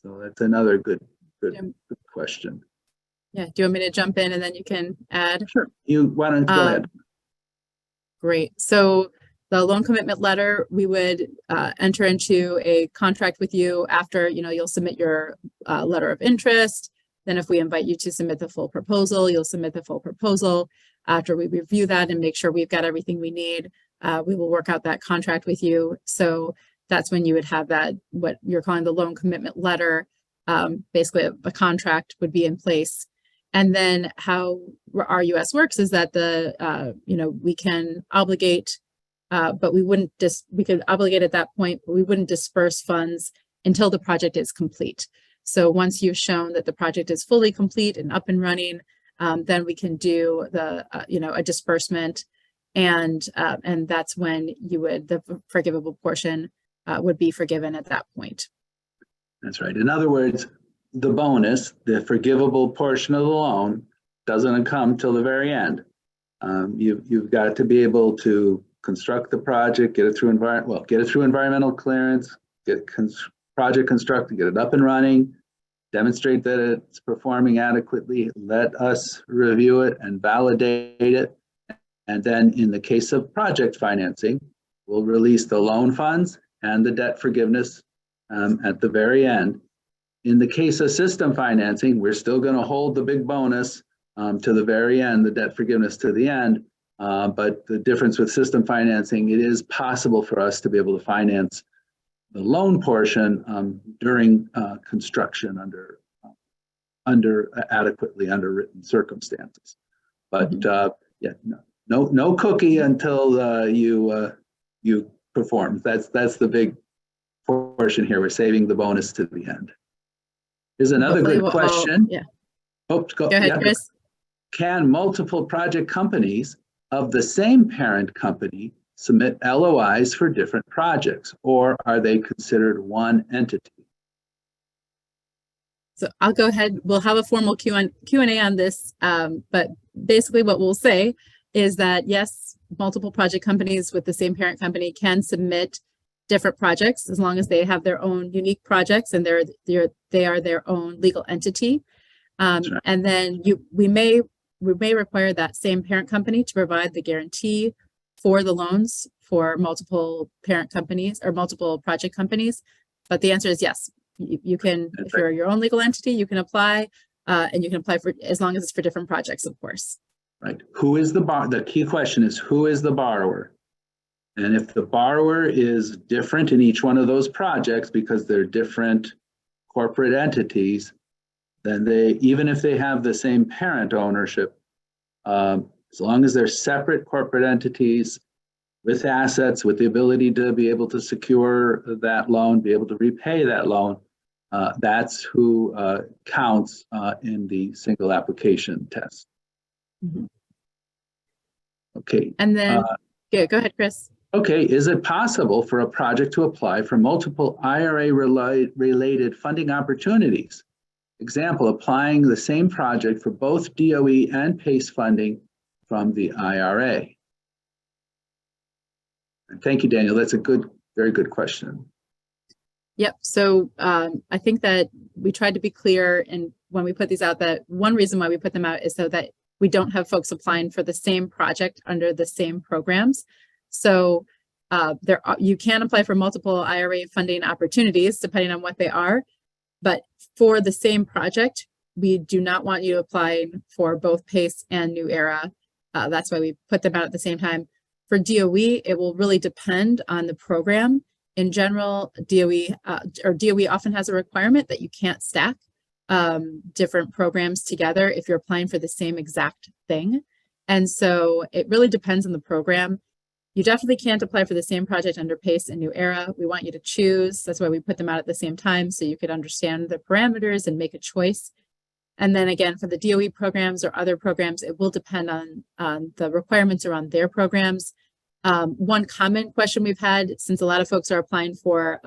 So that's another good question. Yeah. Do you want me to jump in and then you can add? Sure. Why don't you go ahead? Great. So the loan commitment letter, we would enter into a contract with you after, you'll submit your letter of interest. Then if we invite you to submit the full proposal, you'll submit the full proposal. After we review that and make sure we've got everything we need, we will work out that contract with you. So that's when you would have that, what you're calling the loan commitment letter. Basically a contract would be in place. And then how RUS works is that we can obligate, but we could obligate at that point, but we wouldn't disperse funds until the project is complete. So once you've shown that the project is fully complete and up and running, then we can do a disbursement, and that's when the forgivable portion would be forgiven at that point. That's right. In other words, the bonus, the forgivable portion of the loan, doesn't come till the very end. You've got to be able to construct the project, get it through environmental clearance, get project constructed, get it up and running, demonstrate that it's performing adequately, let us review it and validate it. And then in the case of project financing, we'll release the loan funds and the debt forgiveness at the very end. In the case of system financing, we're still going to hold the big bonus to the very end, the debt forgiveness to the end. But the difference with system financing, it is possible for us to be able to finance the loan portion during construction under adequately underwritten circumstances. But yeah, no cookie until you perform. That's the big portion here. We're saving the bonus to the end. Here's another Hopefully good we'll question. yeah. Oh, Go ahead, yeah. Chris. Can multiple project companies of the same parent company submit LOIs for different projects, or are they considered one entity? So I'll go ahead. We'll have a formal Q&A on this, but basically what we'll say is that yes, multiple project companies with the same parent company can submit different projects as long as they have their own unique projects and they are their own legal entity. Right. And then we may require that same parent company to provide the guarantee for the loans for multiple parent companies or multiple project companies. But the answer is yes. You can, if you're your own legal entity, you can apply and you can apply for as long as it's for different projects, of course. Right. Who is the key question is who is the borrower? And if the borrower is different in each one of those projects because they're different corporate entities, then even if they have the same parent ownership, as long as they're separate corporate entities with assets, with the ability to be able to secure that loan, be able to repay that loan, that's who counts in the single application test. Mm-hmm. Okay. And then, yeah, go ahead, Chris. Okay, is it possible for a project to apply for multiple IRA-related funding opportunities? Example, applying the same project for both DOE and PACE funding from the IRA. And thank you, Daniel. That's a very good question. Yep. So I think that we tried to be clear, and when we put these out, that one reason why we put them out is so that we don't have folks applying for the same project under the same programs. So you can apply for multiple IRA funding opportunities depending on what they are, but for the same project, we do not want you to apply for both PACE and New Era. That's why we put them out at the same time. For DOE, it will really depend on the program. In general, DOE often has a requirement that you can't stack different programs together if you're applying for the same exact thing. And so it really depends on the program. You definitely can't apply for the same project under PACE and New Era. We want you to choose. That's why we put them out at the same time so you could understand the parameters and make a choice. And then again, for the DOE programs or other programs, it will depend on the requirements around their programs. One common question we've had, since a lot of folks are applying for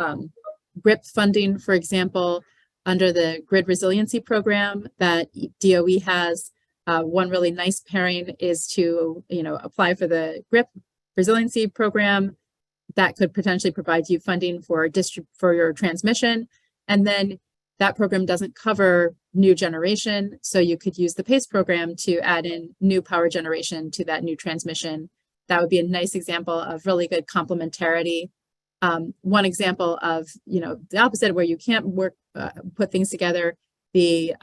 GRIP funding, for example, under the Grid Resiliency Program that DOE has, one really nice pairing is to apply for the GRIP Resiliency Program that could potentially provide you funding for your transmission, and then that program doesn't cover new generation, so you could use the PACE program to add in new power generation to that new transmission. That would be a nice example of really good complementarity. One example of the opposite, where you can't put things together, the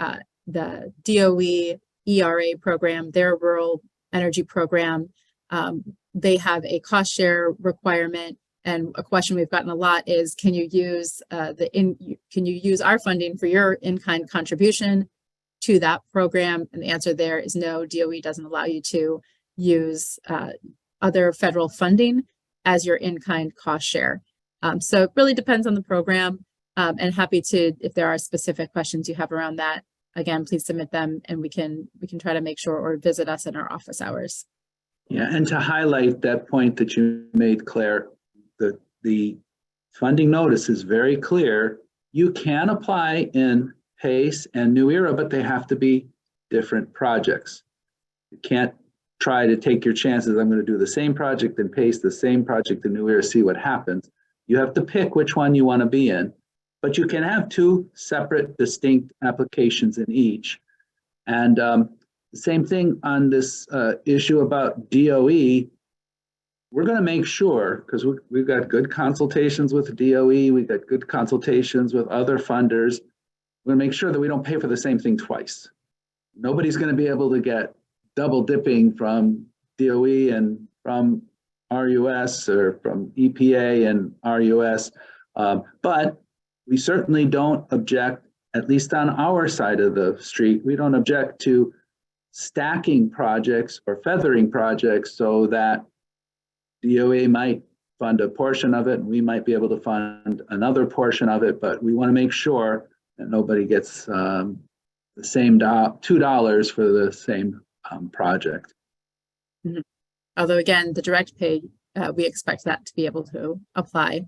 DOE ERA program, their rural energy program, they have a cost share requirement. And a question we've gotten a lot is, can you use can you use our funding for your in-kind contribution to that program? And the answer there is no. DOE doesn't allow you to use other federal funding as your in-kind cost share. So it really depends on the program, and happy to, if there are specific questions you have around that, again, please submit them and we can try to make sure, or visit us in our office hours. Yeah, and to highlight that point that you made, Claire, the funding notice is very clear. You can apply in PACE and New Era, but they have to be different projects. You can't try to take your chances. I'm going to do the same project in PACE, the same project in New Era, see what happens. You have to pick which one you want to be in, but you can have two separate, distinct applications in each. And the same thing on this issue about DOE. We're going to make sure, because we've got good consultations with DOE, we've got good consultations with other funders. We're going to make sure that we don't pay for the same thing twice. Nobody's going to be able to get double dipping from DOE and from RUS or from EPA and RUS. But we certainly don't object, at least on our side of the street, we don't object to stacking projects or feathering projects so that DOE might fund a portion of it and we might be able to fund another portion of it, but we want to make sure that nobody gets the same $2 for the same project. Although again, the direct pay, we expect that to be able to apply.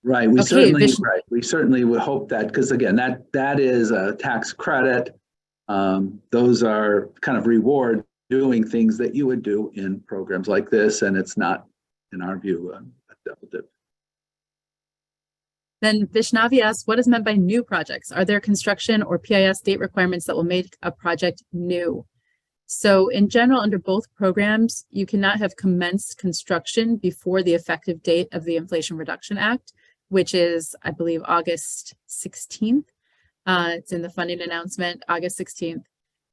Right. We Okay, certainly would hope that, because again, that is a tax credit. Those are kind of reward doing things that you would do in programs like this, and it's not, in our view, a double dip. Then Vishnavi asks, what is meant by new projects? Are there construction or PIS date requirements that will make a project new? So in general, under both programs, you cannot have commenced construction before the effective date of the Inflation Reduction Act, which is, I believe, August 16th. It's in the funding announcement, August 16th.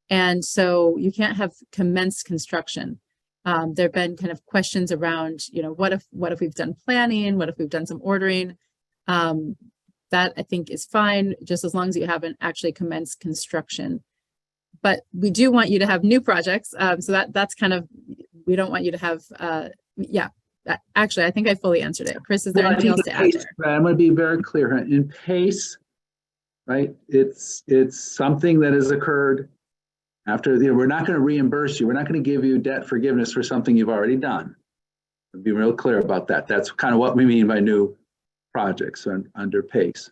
And so you can't have commenced construction. There have been kind of questions around, what if we've done planning? What if we've done some ordering? That I think is fine, just as long as you haven't actually commenced construction. But we do want you to have new projects. So that's kind of, we don't want you to have, actually, I think I fully answered it. Chris, is there anything else to add there? I'm going to be very clear. In PACE, right, it's something that has occurred after, we're not going to reimburse you. We're not going to give you debt forgiveness for something you've already done. I'll be real clear about that. That's kind of what we mean by new projects under PACE.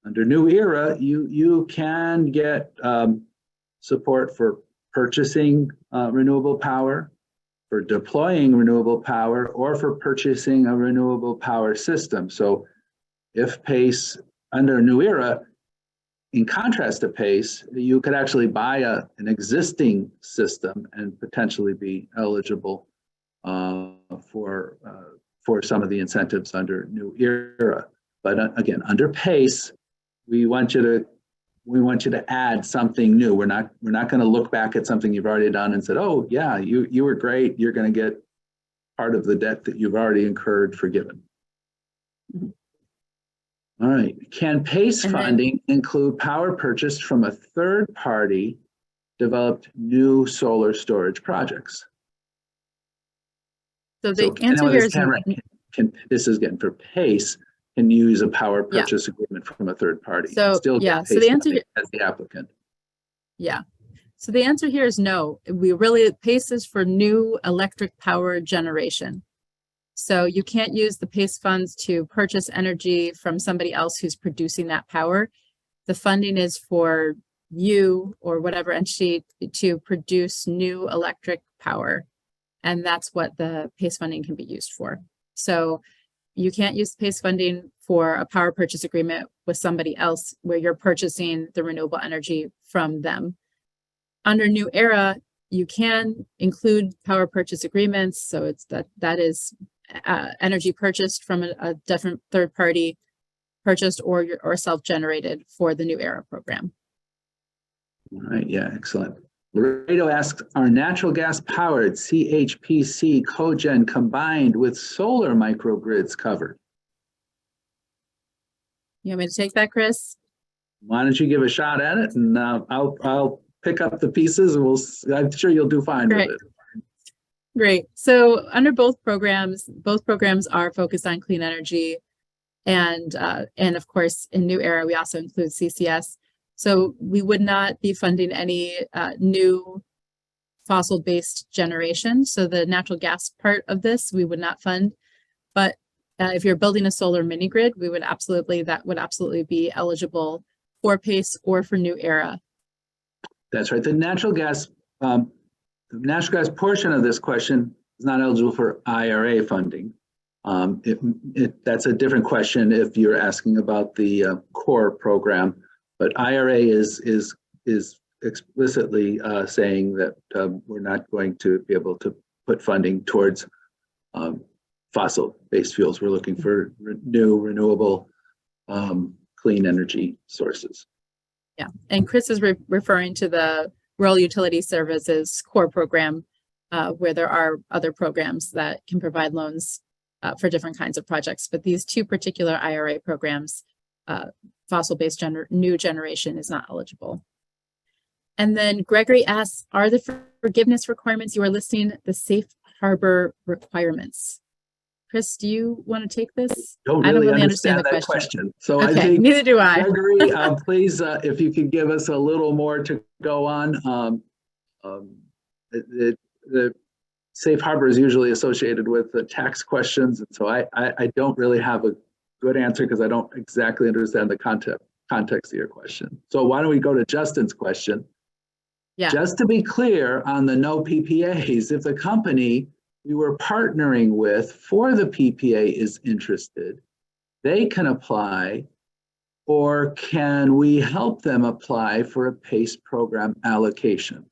Under New Era, you can get support for purchasing renewable power, for deploying renewable power, or for purchasing a renewable power system. So if PACE, under New Era, in contrast to PACE, you could actually buy an existing system and potentially be eligible for some of the incentives under New Era. But again, under PACE, we want you to add something new. We're not going to look back at something you've already done and said, oh yeah, you were great. You're going to get part of the debt that you've already incurred forgiven. Mm-hmm. All right. Can PACE funding include power purchased from a third party developed new solar storage projects? So the answer here is this is again for PACE, can use a power purchase agreement from a third party. So still so the answer as the applicant. Yeah. So the answer here is no. PACE is for new electric power generation. So you can't use the PACE funds to purchase energy from somebody else who's producing that power. The funding is for you or whatever entity to produce new electric power. And that's what the PACE funding can be used for. So you can't use PACE funding for a power purchase agreement with somebody else where you're purchasing the renewable energy from them. Under New Era, you can include power purchase agreements. So it's that is energy purchased from a different third party, purchased or self-generated for the New Era program. All right, yeah, excellent. Laredo asks, are natural gas powered CHPC cogen combined with solar microgrids covered? You want me to take that, Chris? Why don't you give a shot at it, and I'll pick up the pieces, and I'm sure you'll do fine with it. Great. So under both programs are focused on clean energy, and of course in New Era we also include CCS. So we would not be funding any new fossil-based generation. So the natural gas part of this we would not fund. But if you're building a solar mini grid, that would absolutely be eligible for PACE or for New Era. That's right. The natural gas portion of this question is not eligible for IRA funding. That's a different question if you're asking about the core program. But IRA is explicitly saying that we're not going to be able to put funding towards fossil-based fuels. We're looking for new renewable clean energy sources. Yeah, and Chris is referring to the Rural Utility Services core program, where there are other programs that can provide loans for different kinds of projects. But these two particular IRA programs, fossil-based new generation is not eligible. And then Gregory asks, are the forgiveness requirements you are listing the safe harbor requirements? Chris, do you want to take this? Don't I don't really really understand understand the that question. So I Okay, think, neither do I. Gregory, please, if you could give us a little more to go on. The safe harbor is usually associated with the tax questions, and so I don't really have a good answer because I don't exactly understand the context of your question. So why don't we go to Justin's question? Yeah. Just to be clear on the no PPAs, if the company we were partnering with for the PPA is interested, they can apply, or can we help them apply for a PACE program allocation?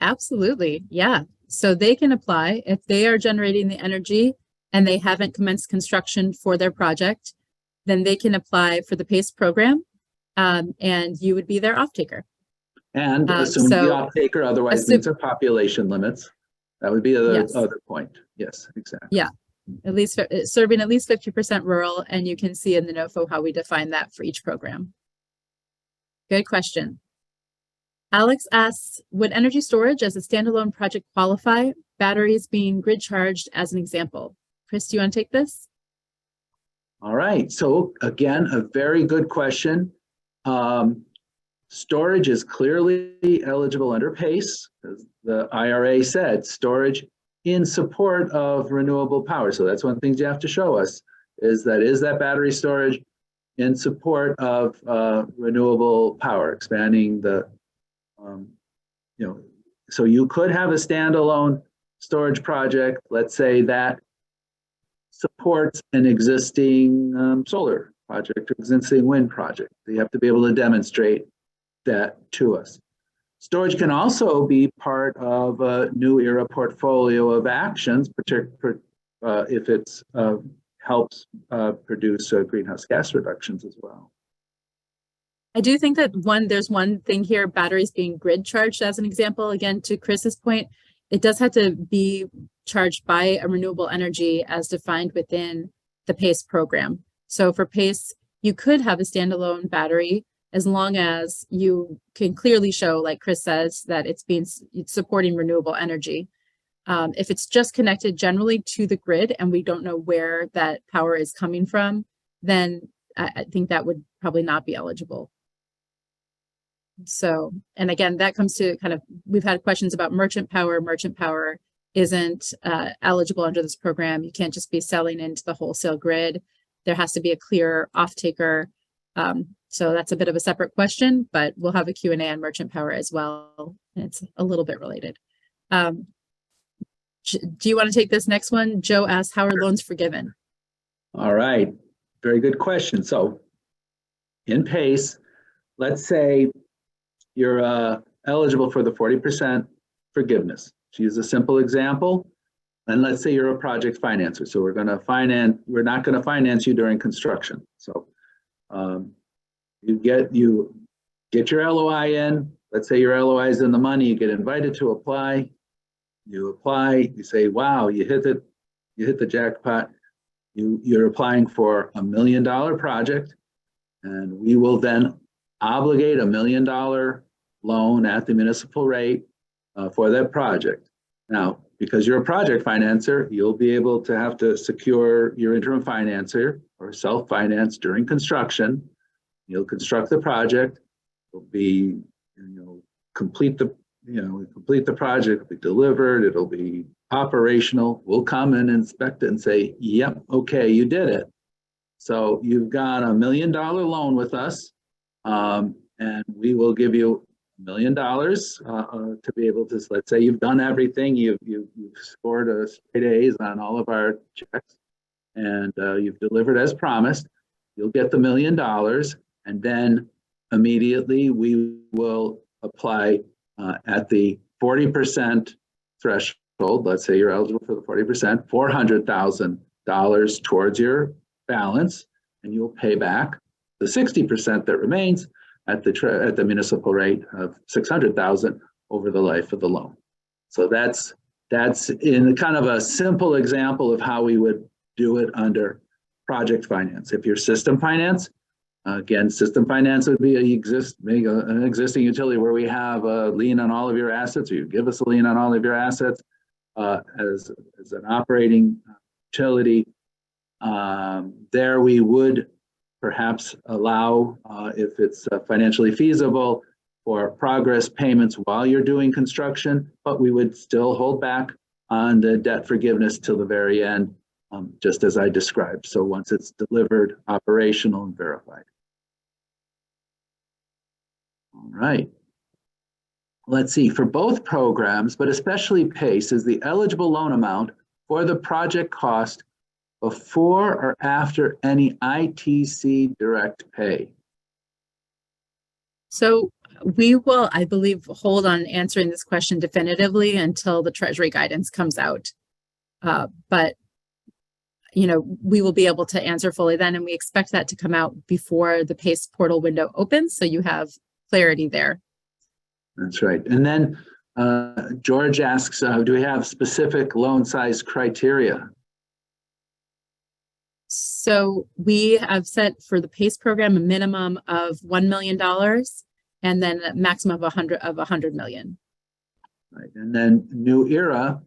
Absolutely. Yeah. So they can apply if they are generating the energy and they haven't commenced construction for their project, then they can apply for the PACE program, and you would be their off-taker. And assuming the off-taker otherwise meets our population limits, that would be the other point. Yes, exactly. Yeah, at least serving at least 50% rural, and you can see in the NOFO how we define that for each program. Good question. Alex asks, would energy storage as a standalone project qualify? Batteries being grid charged as an example. Chris, do you want to take this? All right. So again, a very good question. Storage is clearly eligible under PACE, as the IRA said, storage in support of renewable power. So that's one of the things you have to show us is that battery storage in support of renewable power, expanding the, so you could have a standalone storage project, let's say that supports an existing solar project or existing wind project. So you have to be able to demonstrate that to us. Storage can also be part of a new era portfolio of actions, particularly if it helps produce greenhouse gas reductions as well. I do think that there's one thing here, batteries being grid charged as an example. Again, to Chris's point, it does have to be charged by a renewable energy as defined within the PACE program. So for PACE, you could have a standalone battery as long as you can clearly show, like Chris says, that it's supporting renewable energy. If it's just connected generally to the grid and we don't know where that power is coming from, then I think that would probably not be eligible. So, and again, that comes to we've had questions about merchant power. Merchant power isn't eligible under this program. You can't just be selling into the wholesale grid. There has to be a clear off-taker. So that's a bit of a separate question, but we'll have a Q&A on merchant power as well. And it's a little bit related. Do you want to take this next one? Joe asks, how are loans forgiven? All right, very good question. So in PACE, let's say you're eligible for the 40% forgiveness. To use a simple example, and let's say you're a project financer. So we're not going to finance you during construction. So you get your LOI in. Let's say your LOI is in the money. You get invited to apply. You apply. You say, "Wow, you hit the jackpot." You're applying for $1 million project, and we will then obligate $1 million loan at the municipal rate for that project. Now, because you're a project financer, you'll be able to have to secure your interim financer or self-finance during construction. You'll construct the project. It'll be, complete the project. It'll be delivered. It'll be operational. We'll come and inspect it and say, "Yep, okay, you did it." So you've got $1 million loan with us, and we will give you $1 million to be able to. Let's say you've done everything. You've scored a straight A's on all of our checks, and you've delivered as promised. You'll get the $1 million. And then immediately we will apply at the 40% threshold. Let's say you're eligible for the 40%, $400,000 towards your balance, and you'll pay back the 60% that remains at the municipal rate of $600,000 over the life of the loan. So that's in kind of a simple example of how we would do it under project finance. If you're system finance, again, system finance would be an existing utility where we have a lien on all of your assets, or you give us a lien on all of your assets as an operating utility. There we would perhaps allow, if it's financially feasible, for progress payments while you're doing construction, but we would still hold back on the debt forgiveness till the very end, just as I described. So once it's delivered, operational, and verified. All right. Let's see, for both programs, but especially PACE, is the eligible loan amount for the project cost before or after any ITC direct pay? So we will, I believe, hold on answering this question definitively until the Treasury guidance comes out. But, you know, we will be able to answer fully then, and we expect that to come out before the PACE portal window opens, so you have clarity there. That's right. And then George asks, do we have specific loan size criteria? So we have set for the PACE program a minimum of $1 million and then a maximum of 100 million. Right. And then New Era,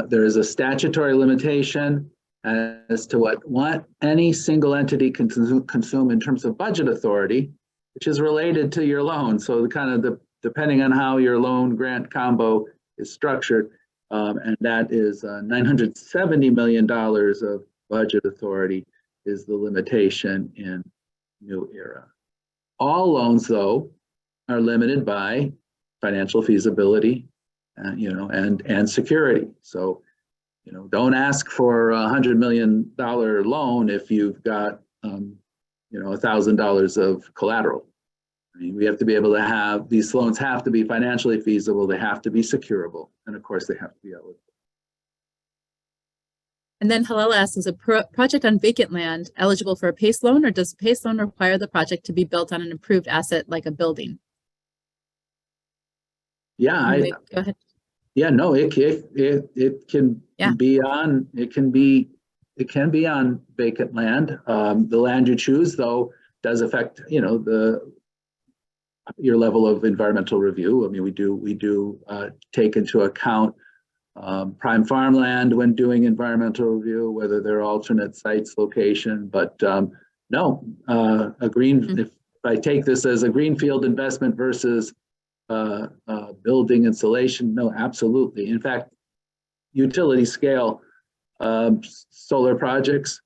there is a statutory limitation as to what any single entity can consume in terms of budget authority, which is related to your loan. So depending on how your loan grant combo is structured, and that is $970 million of budget authority is the limitation in New Era. All loans, though, are limited by financial feasibility, and security. So, don't ask for $100 million loan if you've got, $1,000 of collateral. I mean, we have to be able to have, these loans have to be financially feasible, they have to be securable, and of course they have to be eligible. And then Halal asks, is a project on vacant land eligible for a PACE loan, or does a PACE loan require the project to be built on an improved asset like a building? Yeah, Go ahead. Yeah, no, it can be on, it can be on vacant land. The land you choose, though, does affect, your level of environmental review. I mean, we do take into account prime farmland when doing environmental review, whether they're alternate sites, location, but no, if I take this as a greenfield investment versus building insulation, no, absolutely. In fact, utility scale solar projects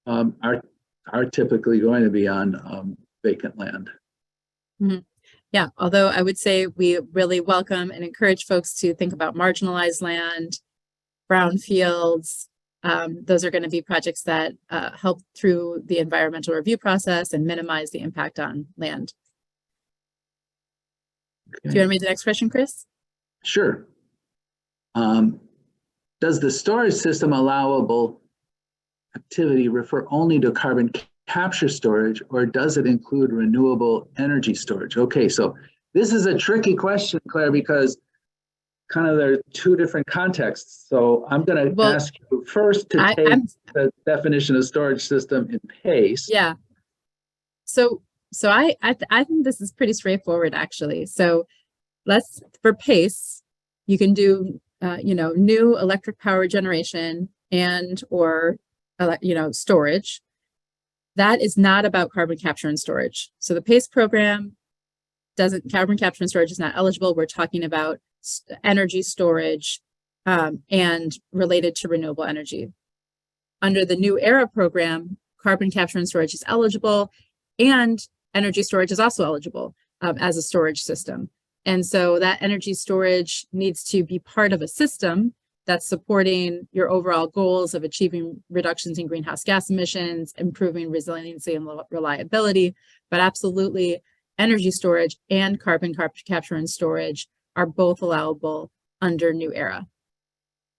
are typically going to be on vacant land. Mm-hmm. Yeah, although I would say we really welcome and encourage folks to think about marginalized land, brownfields. Those are going to be projects that help through the environmental review process and minimize the impact on land. Okay. Do you want to read the next question, Chris? Sure. Does the storage system allowable activity refer only to carbon capture storage, or does it include renewable energy storage? Okay, so this is a tricky question, Claire, because kind of there are two different contexts. So I'm going to ask you first to take the definition of storage system in PACE. Yeah. So I think this is pretty straightforward, actually. So for PACE, you can do new electric power generation and or storage. That is not about carbon capture and storage. So the PACE program carbon capture and storage is not eligible. We're talking about energy storage and related to renewable energy. Under the New Era program, carbon capture and storage is eligible, and energy storage is also eligible as a storage system. And so that energy storage needs to be part of a system that's supporting your overall goals of achieving reductions in greenhouse gas emissions, improving resiliency and reliability. But absolutely, energy storage and carbon capture and storage are both allowable under New Era.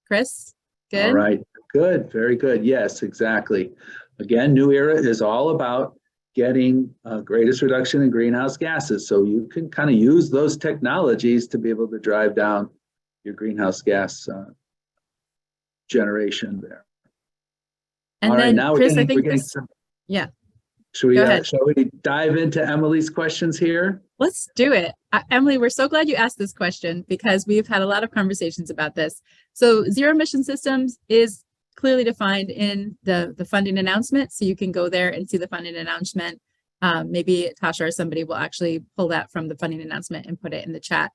Chris, good? All right, good, very good. Yes, exactly. Again, New Era is all about getting greatest reduction in greenhouse gases. So you can kind of use those technologies to be able to drive down your greenhouse gas generation there. And All right, then now Chris, I we're think getting this, some. yeah, Shall we, go ahead. shall we dive into Emily's questions here? Let's do it. Emily, we're so glad you asked this question because we've had a lot of conversations about this. So zero emission systems is clearly defined in the funding announcement. So you can go there and see the funding announcement. Maybe Tasha or somebody will actually pull that from the funding announcement and put it in the chat.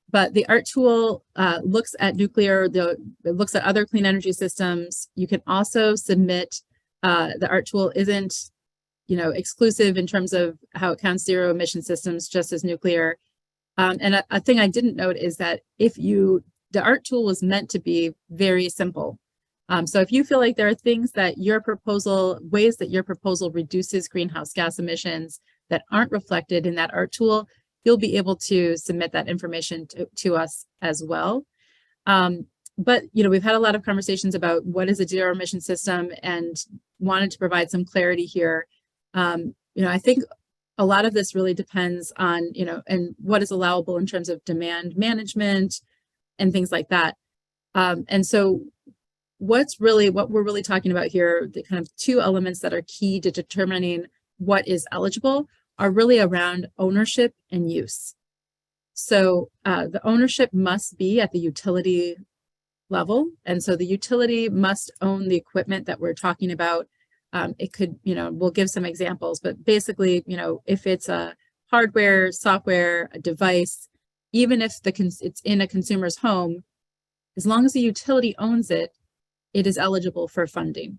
But the ART tool looks at nuclear, it looks at other clean energy systems. You can also submit, the ART tool isn't, exclusive in terms of how it counts zero emission systems, just as nuclear. And a thing I didn't note is that the ART tool was meant to be very simple. So if you feel like there are things that ways that your proposal reduces greenhouse gas emissions that aren't reflected in that ART tool, you'll be able to submit that information to us as well. But, we've had a lot of conversations about what is a zero emission system and wanted to provide some clarity here. I think a lot of this really depends on, and what is allowable in terms of demand management and things like that. And so what we're really talking about here, the kind of two elements that are key to determining what is eligible are really around ownership and use. So the ownership must be at the utility level. And so the utility must own the equipment that we're talking about. It could, we'll give some examples, but basically, if it's a hardware, software, a device, even if it's in a consumer's home, as long as the utility owns it, it is eligible for funding.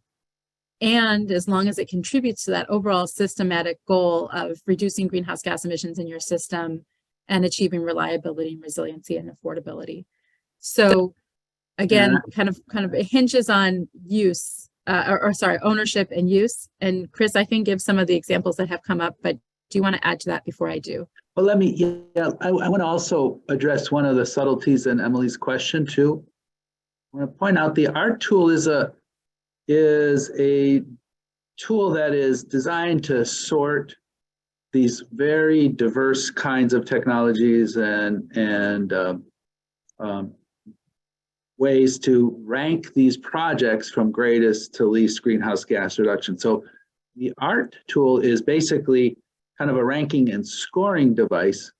And as long as it contributes to that overall systematic goal of reducing greenhouse gas emissions in your system and achieving reliability and resiliency and affordability. So again, kind of it hinges on use, ownership and use. And Chris, I can give some of the examples that have come up, but do you want to add to that before I do? Well, I want to also address one of the subtleties in Emily's question too. I want to point out the ART tool is a tool that is designed to sort these very diverse kinds of technologies and ways to rank these projects from greatest to least greenhouse gas reduction. So the ART tool is basically kind of a ranking and scoring device.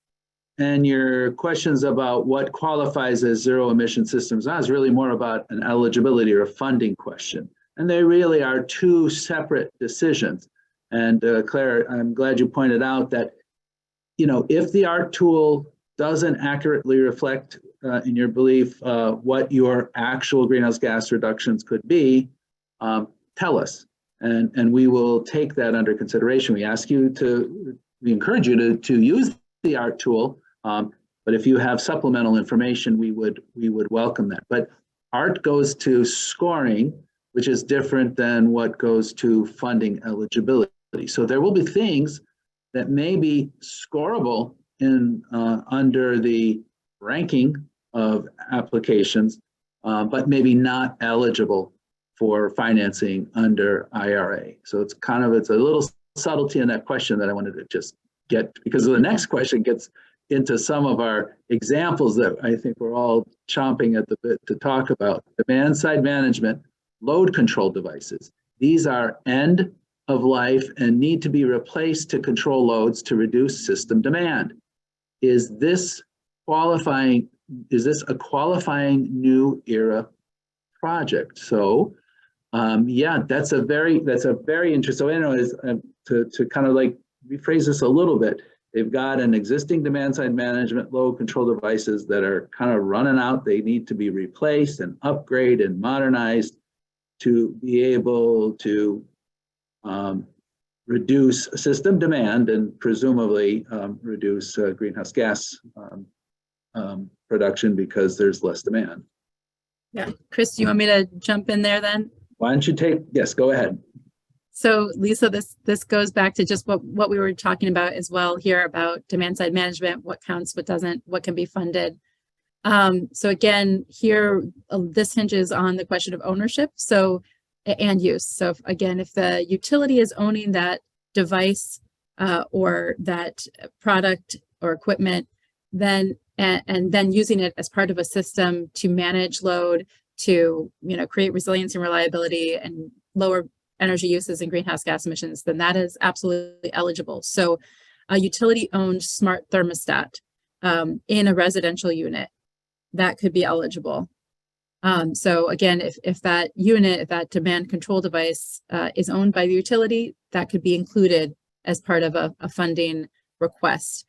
And your questions about what qualifies as zero emission systems now is really more about an eligibility or a funding question. And they really are two separate decisions. And Claire, I'm glad you pointed out that, if the ART tool doesn't accurately reflect, in your belief, what your actual greenhouse gas reductions could be, tell us. And we will take that under consideration. We encourage you to use the ART tool. But if you have supplemental information, we would welcome that. But ART goes to scoring, which is different than what goes to funding eligibility. So there will be things that may be scorable in under the ranking of applications, but maybe not eligible for financing under IRA. So it's a little subtlety in that question that I wanted to just get, because the next question gets into some of our examples that I think we're all chomping at the bit to talk about. Demand side management, load control devices. These are end of life and need to be replaced to control loads to reduce system demand. Is this a qualifying new era project? So that's a very interesting. So to kind of like rephrase this a little bit, they've got an existing demand side management load control devices that are kind of running out. They need to be replaced and upgraded and modernized to be able to reduce system demand and presumably reduce greenhouse gas production because there's less demand. Yeah, Chris, do you want me to jump in there then? Why don't you yes, go ahead. So Lisa, this goes back to just what we were talking about as well here about demand side management, what counts, what doesn't, what can be funded. So again, here, this hinges on the question of ownership and use. So if the utility is owning that device or that product or equipment, then and then using it as part of a system to manage load, to create resilience and reliability and lower energy uses and greenhouse gas emissions, then that is absolutely eligible. So a utility-owned smart thermostat in a residential unit, that could be eligible. So again, if that unit, if that demand control device is owned by the utility, that could be included as part of a funding request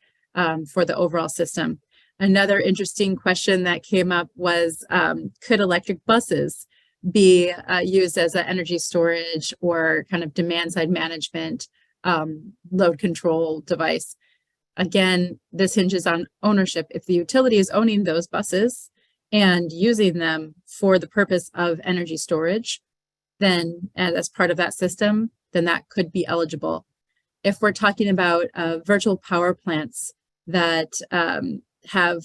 for the overall system. Another interesting question that came up was, could electric buses be used as an energy storage or kind of demand side management load control device? Again, this hinges on ownership. If the utility is owning those buses and using them for the purpose of energy storage, then as part of that system, then that could be eligible. If we're talking about virtual power plants that have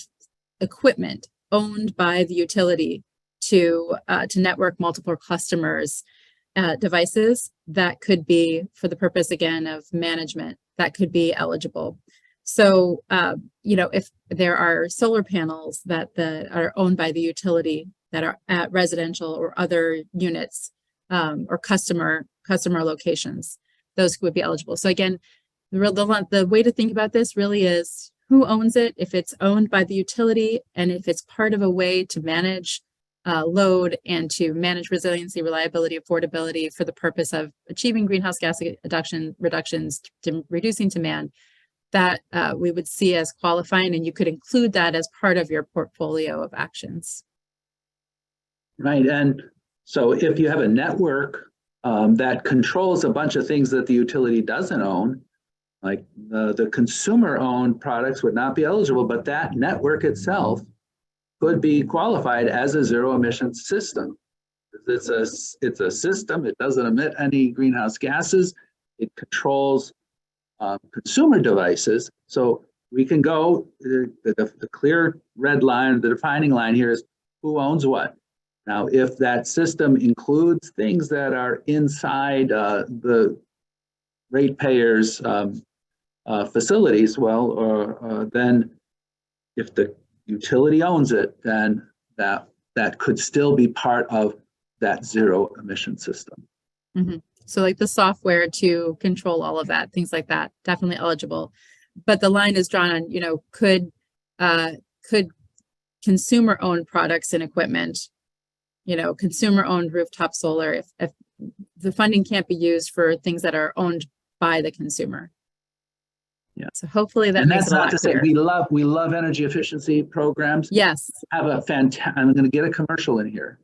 equipment owned by the utility to network multiple customers' devices, that could be for the purpose, again, of management, that could be eligible. So, if there are solar panels that are owned by the utility that are at residential or other units or customer locations, those would be eligible. So again, the way to think about this really is who owns it, if it's owned by the utility, and if it's part of a way to manage load and to manage resiliency, reliability, affordability for the purpose of achieving greenhouse gas reductions, to reducing demand, that we would see as qualifying, and you could include that as part of your portfolio of actions. Right, and so if you have a network that controls a bunch of things that the utility doesn't own, like the consumer-owned products would not be eligible, but that network itself could be qualified as a zero-emission system. It's a system. It doesn't emit any greenhouse gases. It controls consumer devices. So we can go, the clear red line, the defining line here is who owns what. Now, if that system includes things that are inside the ratepayers' facilities, well, then if the utility owns it, then that could still be part of that zero emission system. Mm-hmm. So like the software to control all of that, things like that, definitely eligible. But the line is drawn on, could consumer-owned products and equipment, consumer-owned rooftop solar, if the funding can't be used for things that are owned by the consumer. Yeah. So hopefully that and makes that's it a not lot to clearer. say we love energy efficiency programs. Yes. Have a I'm going to get a commercial in here.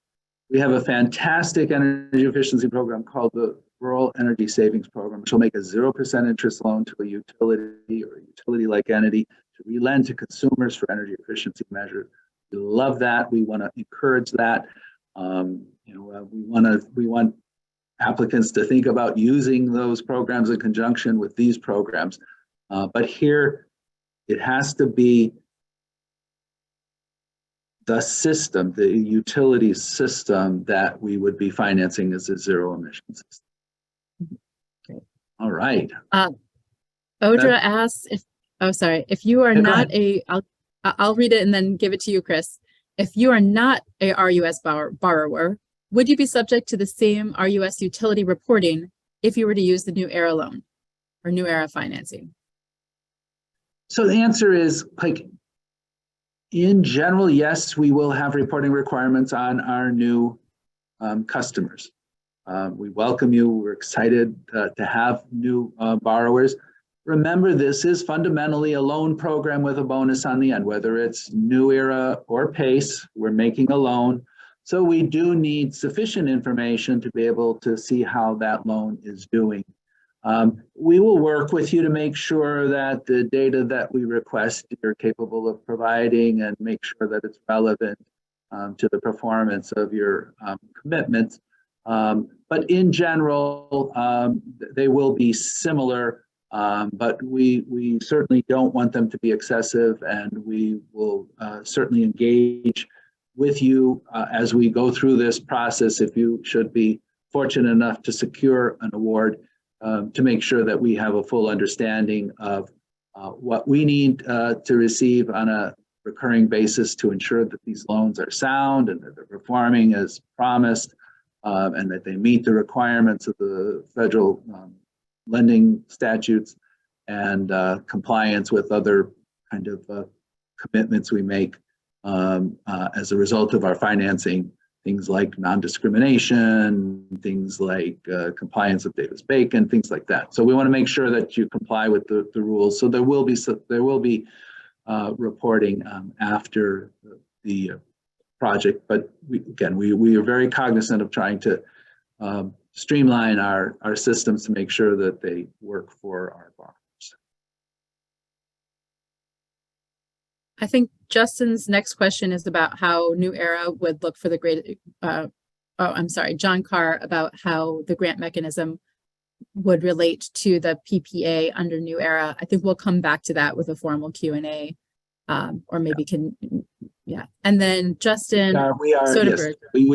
We have a fantastic energy efficiency program called the Rural Energy Savings Program, which will make a 0% interest loan to a utility or a utility-like entity to relend to consumers for energy efficiency measures. We love that. We want to encourage that. We want applicants to think about using those programs in conjunction with these programs. But here, it has to be the system, the utility system that we would be financing as a zero emission system. Great. All right. Audra asks if you are not I'll read it and then give it to you, Chris. If you are not a RUS borrower, would you be subject to the same RUS utility reporting if you were to use the New Era loan or New Era financing? So the answer is, in general, yes, we will have reporting requirements on our new customers. We welcome you. We're excited to have new borrowers. Remember, this is fundamentally a loan program with a bonus on the end, whether it's New Era or PACE, we're making a loan. So we do need sufficient information to be able to see how that loan is doing. We will work with you to make sure that the data that we request you're capable of providing and make sure that it's relevant to the performance of your commitments. But in general, they will be similar, but we certainly don't want them to be excessive, and we will certainly engage with you as we go through this process if you should be fortunate enough to secure an award. To make sure that we have a full understanding of what we need to receive on a recurring basis to ensure that these loans are sound and that they're performing as promised, and that they meet the requirements of the federal lending statutes and compliance with other kind of commitments we make as a result of our financing, things like non-discrimination, things like compliance with Davis-Bacon, things like that. So we want to make sure that you comply with the rules. So there will be reporting after the project, but we are very cognizant of trying to streamline our systems to make sure that they work for our borrowers. I think Justin's next question is about how New Era would look for the great, John Carr, about how the grant mechanism would relate to the PPA under New Era. I think we'll come back to that with a formal Q&A, or maybe and then Justin We are Soderberg. Yes,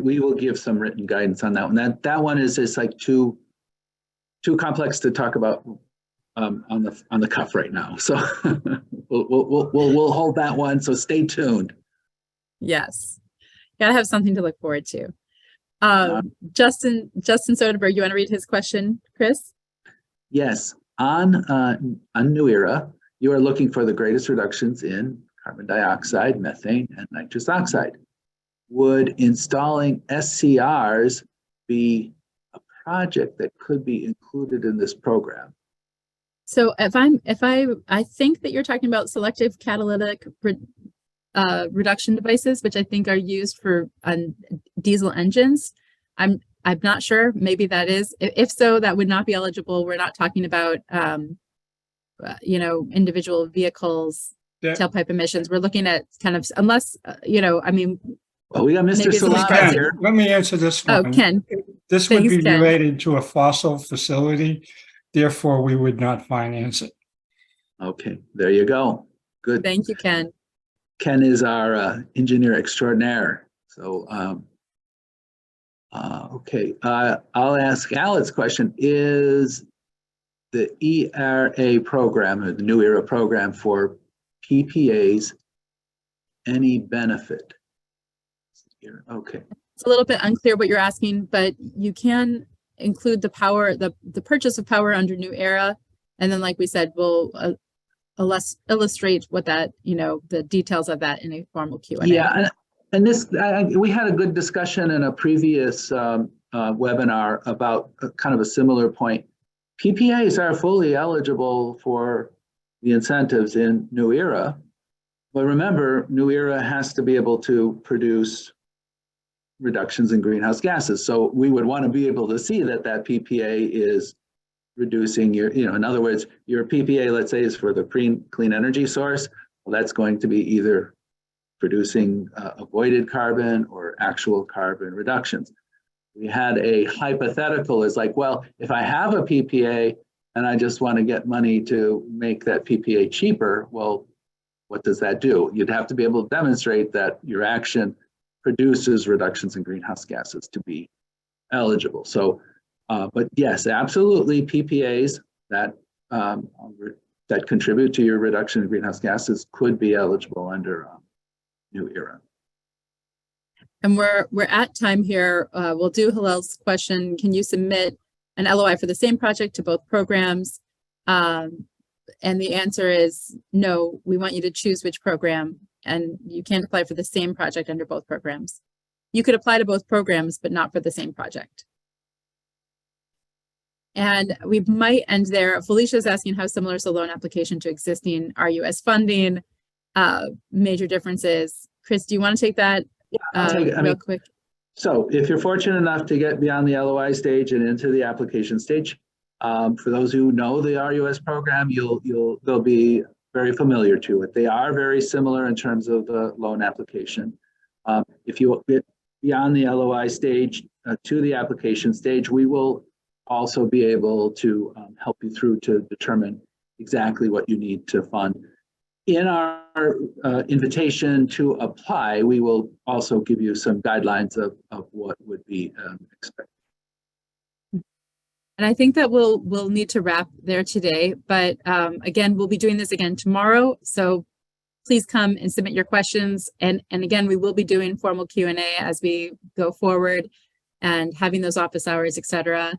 we will give some written guidance on that one. That one is just like too complex to talk about on the cuff right now. So we'll hold that one. So stay tuned. Yes, gotta have something to look forward to. Justin Soderberg, you want to read his question, Chris? Yes, on New Era, you are looking for the greatest reductions in carbon dioxide, methane, and nitrous oxide. Would installing SCRs be a project that could be included in this program? So I think that you're talking about selective catalytic reduction devices, which I think are used for diesel engines. I'm not sure. Maybe that is. If so, that would not be eligible. We're not talking about individual vehicles, tailpipe emissions. We're looking at kind of, unless Well, we got Mr. Solana here. Let me answer this one. Oh, Ken. This would Thanks, be Ken. related to a fossil facility. Therefore, we would not finance it. Okay, there you go. Good. Thank you, Ken. Ken is our engineer extraordinaire. So, okay, I'll ask Alec's question. Is the ERA program, or the New Era program for PPAs, any benefit? Okay. It's a little bit unclear what you're asking, but you can include the power, the purchase of power under New Era. And then, like we said, we'll illustrate what that, the details of that in a formal Q&A. Yeah, and this, we had a good discussion in a previous webinar about kind of a similar point. PPAs are fully eligible for the incentives in New Era, but remember, New Era has to be able to produce reductions in greenhouse gases. So we would want to be able to see that PPA is reducing your, in other words, your PPA, let's say, is for the clean energy source. Well, that's going to be either producing avoided carbon or actual carbon reductions. We had a hypothetical is like, well, if I have a PPA and I just want to get money to make that PPA cheaper, well, what does that do? You'd have to be able to demonstrate that your action produces reductions in greenhouse gases to be eligible. So, but yes, absolutely, PPAs that contribute to your reduction in greenhouse gases could be eligible under New Era. And we're at time here. We'll do Hilal's question. Can you submit an LOI for the same project to both programs? And the answer is no. We want you to choose which program, and you can't apply for the same project under both programs. You could apply to both programs, but not for the same project. And we might end there. Felicia is asking how similar is the loan application to existing RUS funding, major differences. Chris, do you want to take that real quick? So if you're fortunate enough to get beyond the LOI stage and into the application stage, for those who know the RUS program, they'll be very familiar to it. They are very similar in terms of the loan application. If you get beyond the LOI stage to the application stage, we will also be able to help you through to determine exactly what you need to fund. In our invitation to apply, we will also give you some guidelines of what would be expected. And I think that we'll need to wrap there today, but again, we'll be doing this again tomorrow. So please come and submit your questions. And again, we will be doing formal Q&A as we go forward and having those office hours, etc.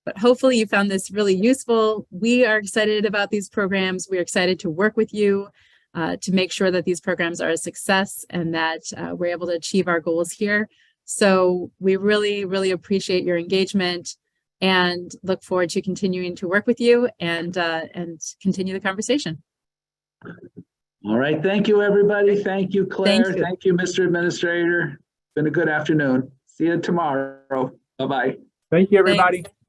But hopefully you found this really useful. We are excited about these programs. We're excited to work with you to make sure that these programs are a success and that we're able to achieve our goals here. So we really, really appreciate your engagement and look forward to continuing to work with you and continue the conversation. All right. Thank you, everybody. Thank you, Claire. Thank you. Thank you, Mr. Administrator. Been a good afternoon. See you tomorrow. Bye-bye. Thank you, everybody. Thanks.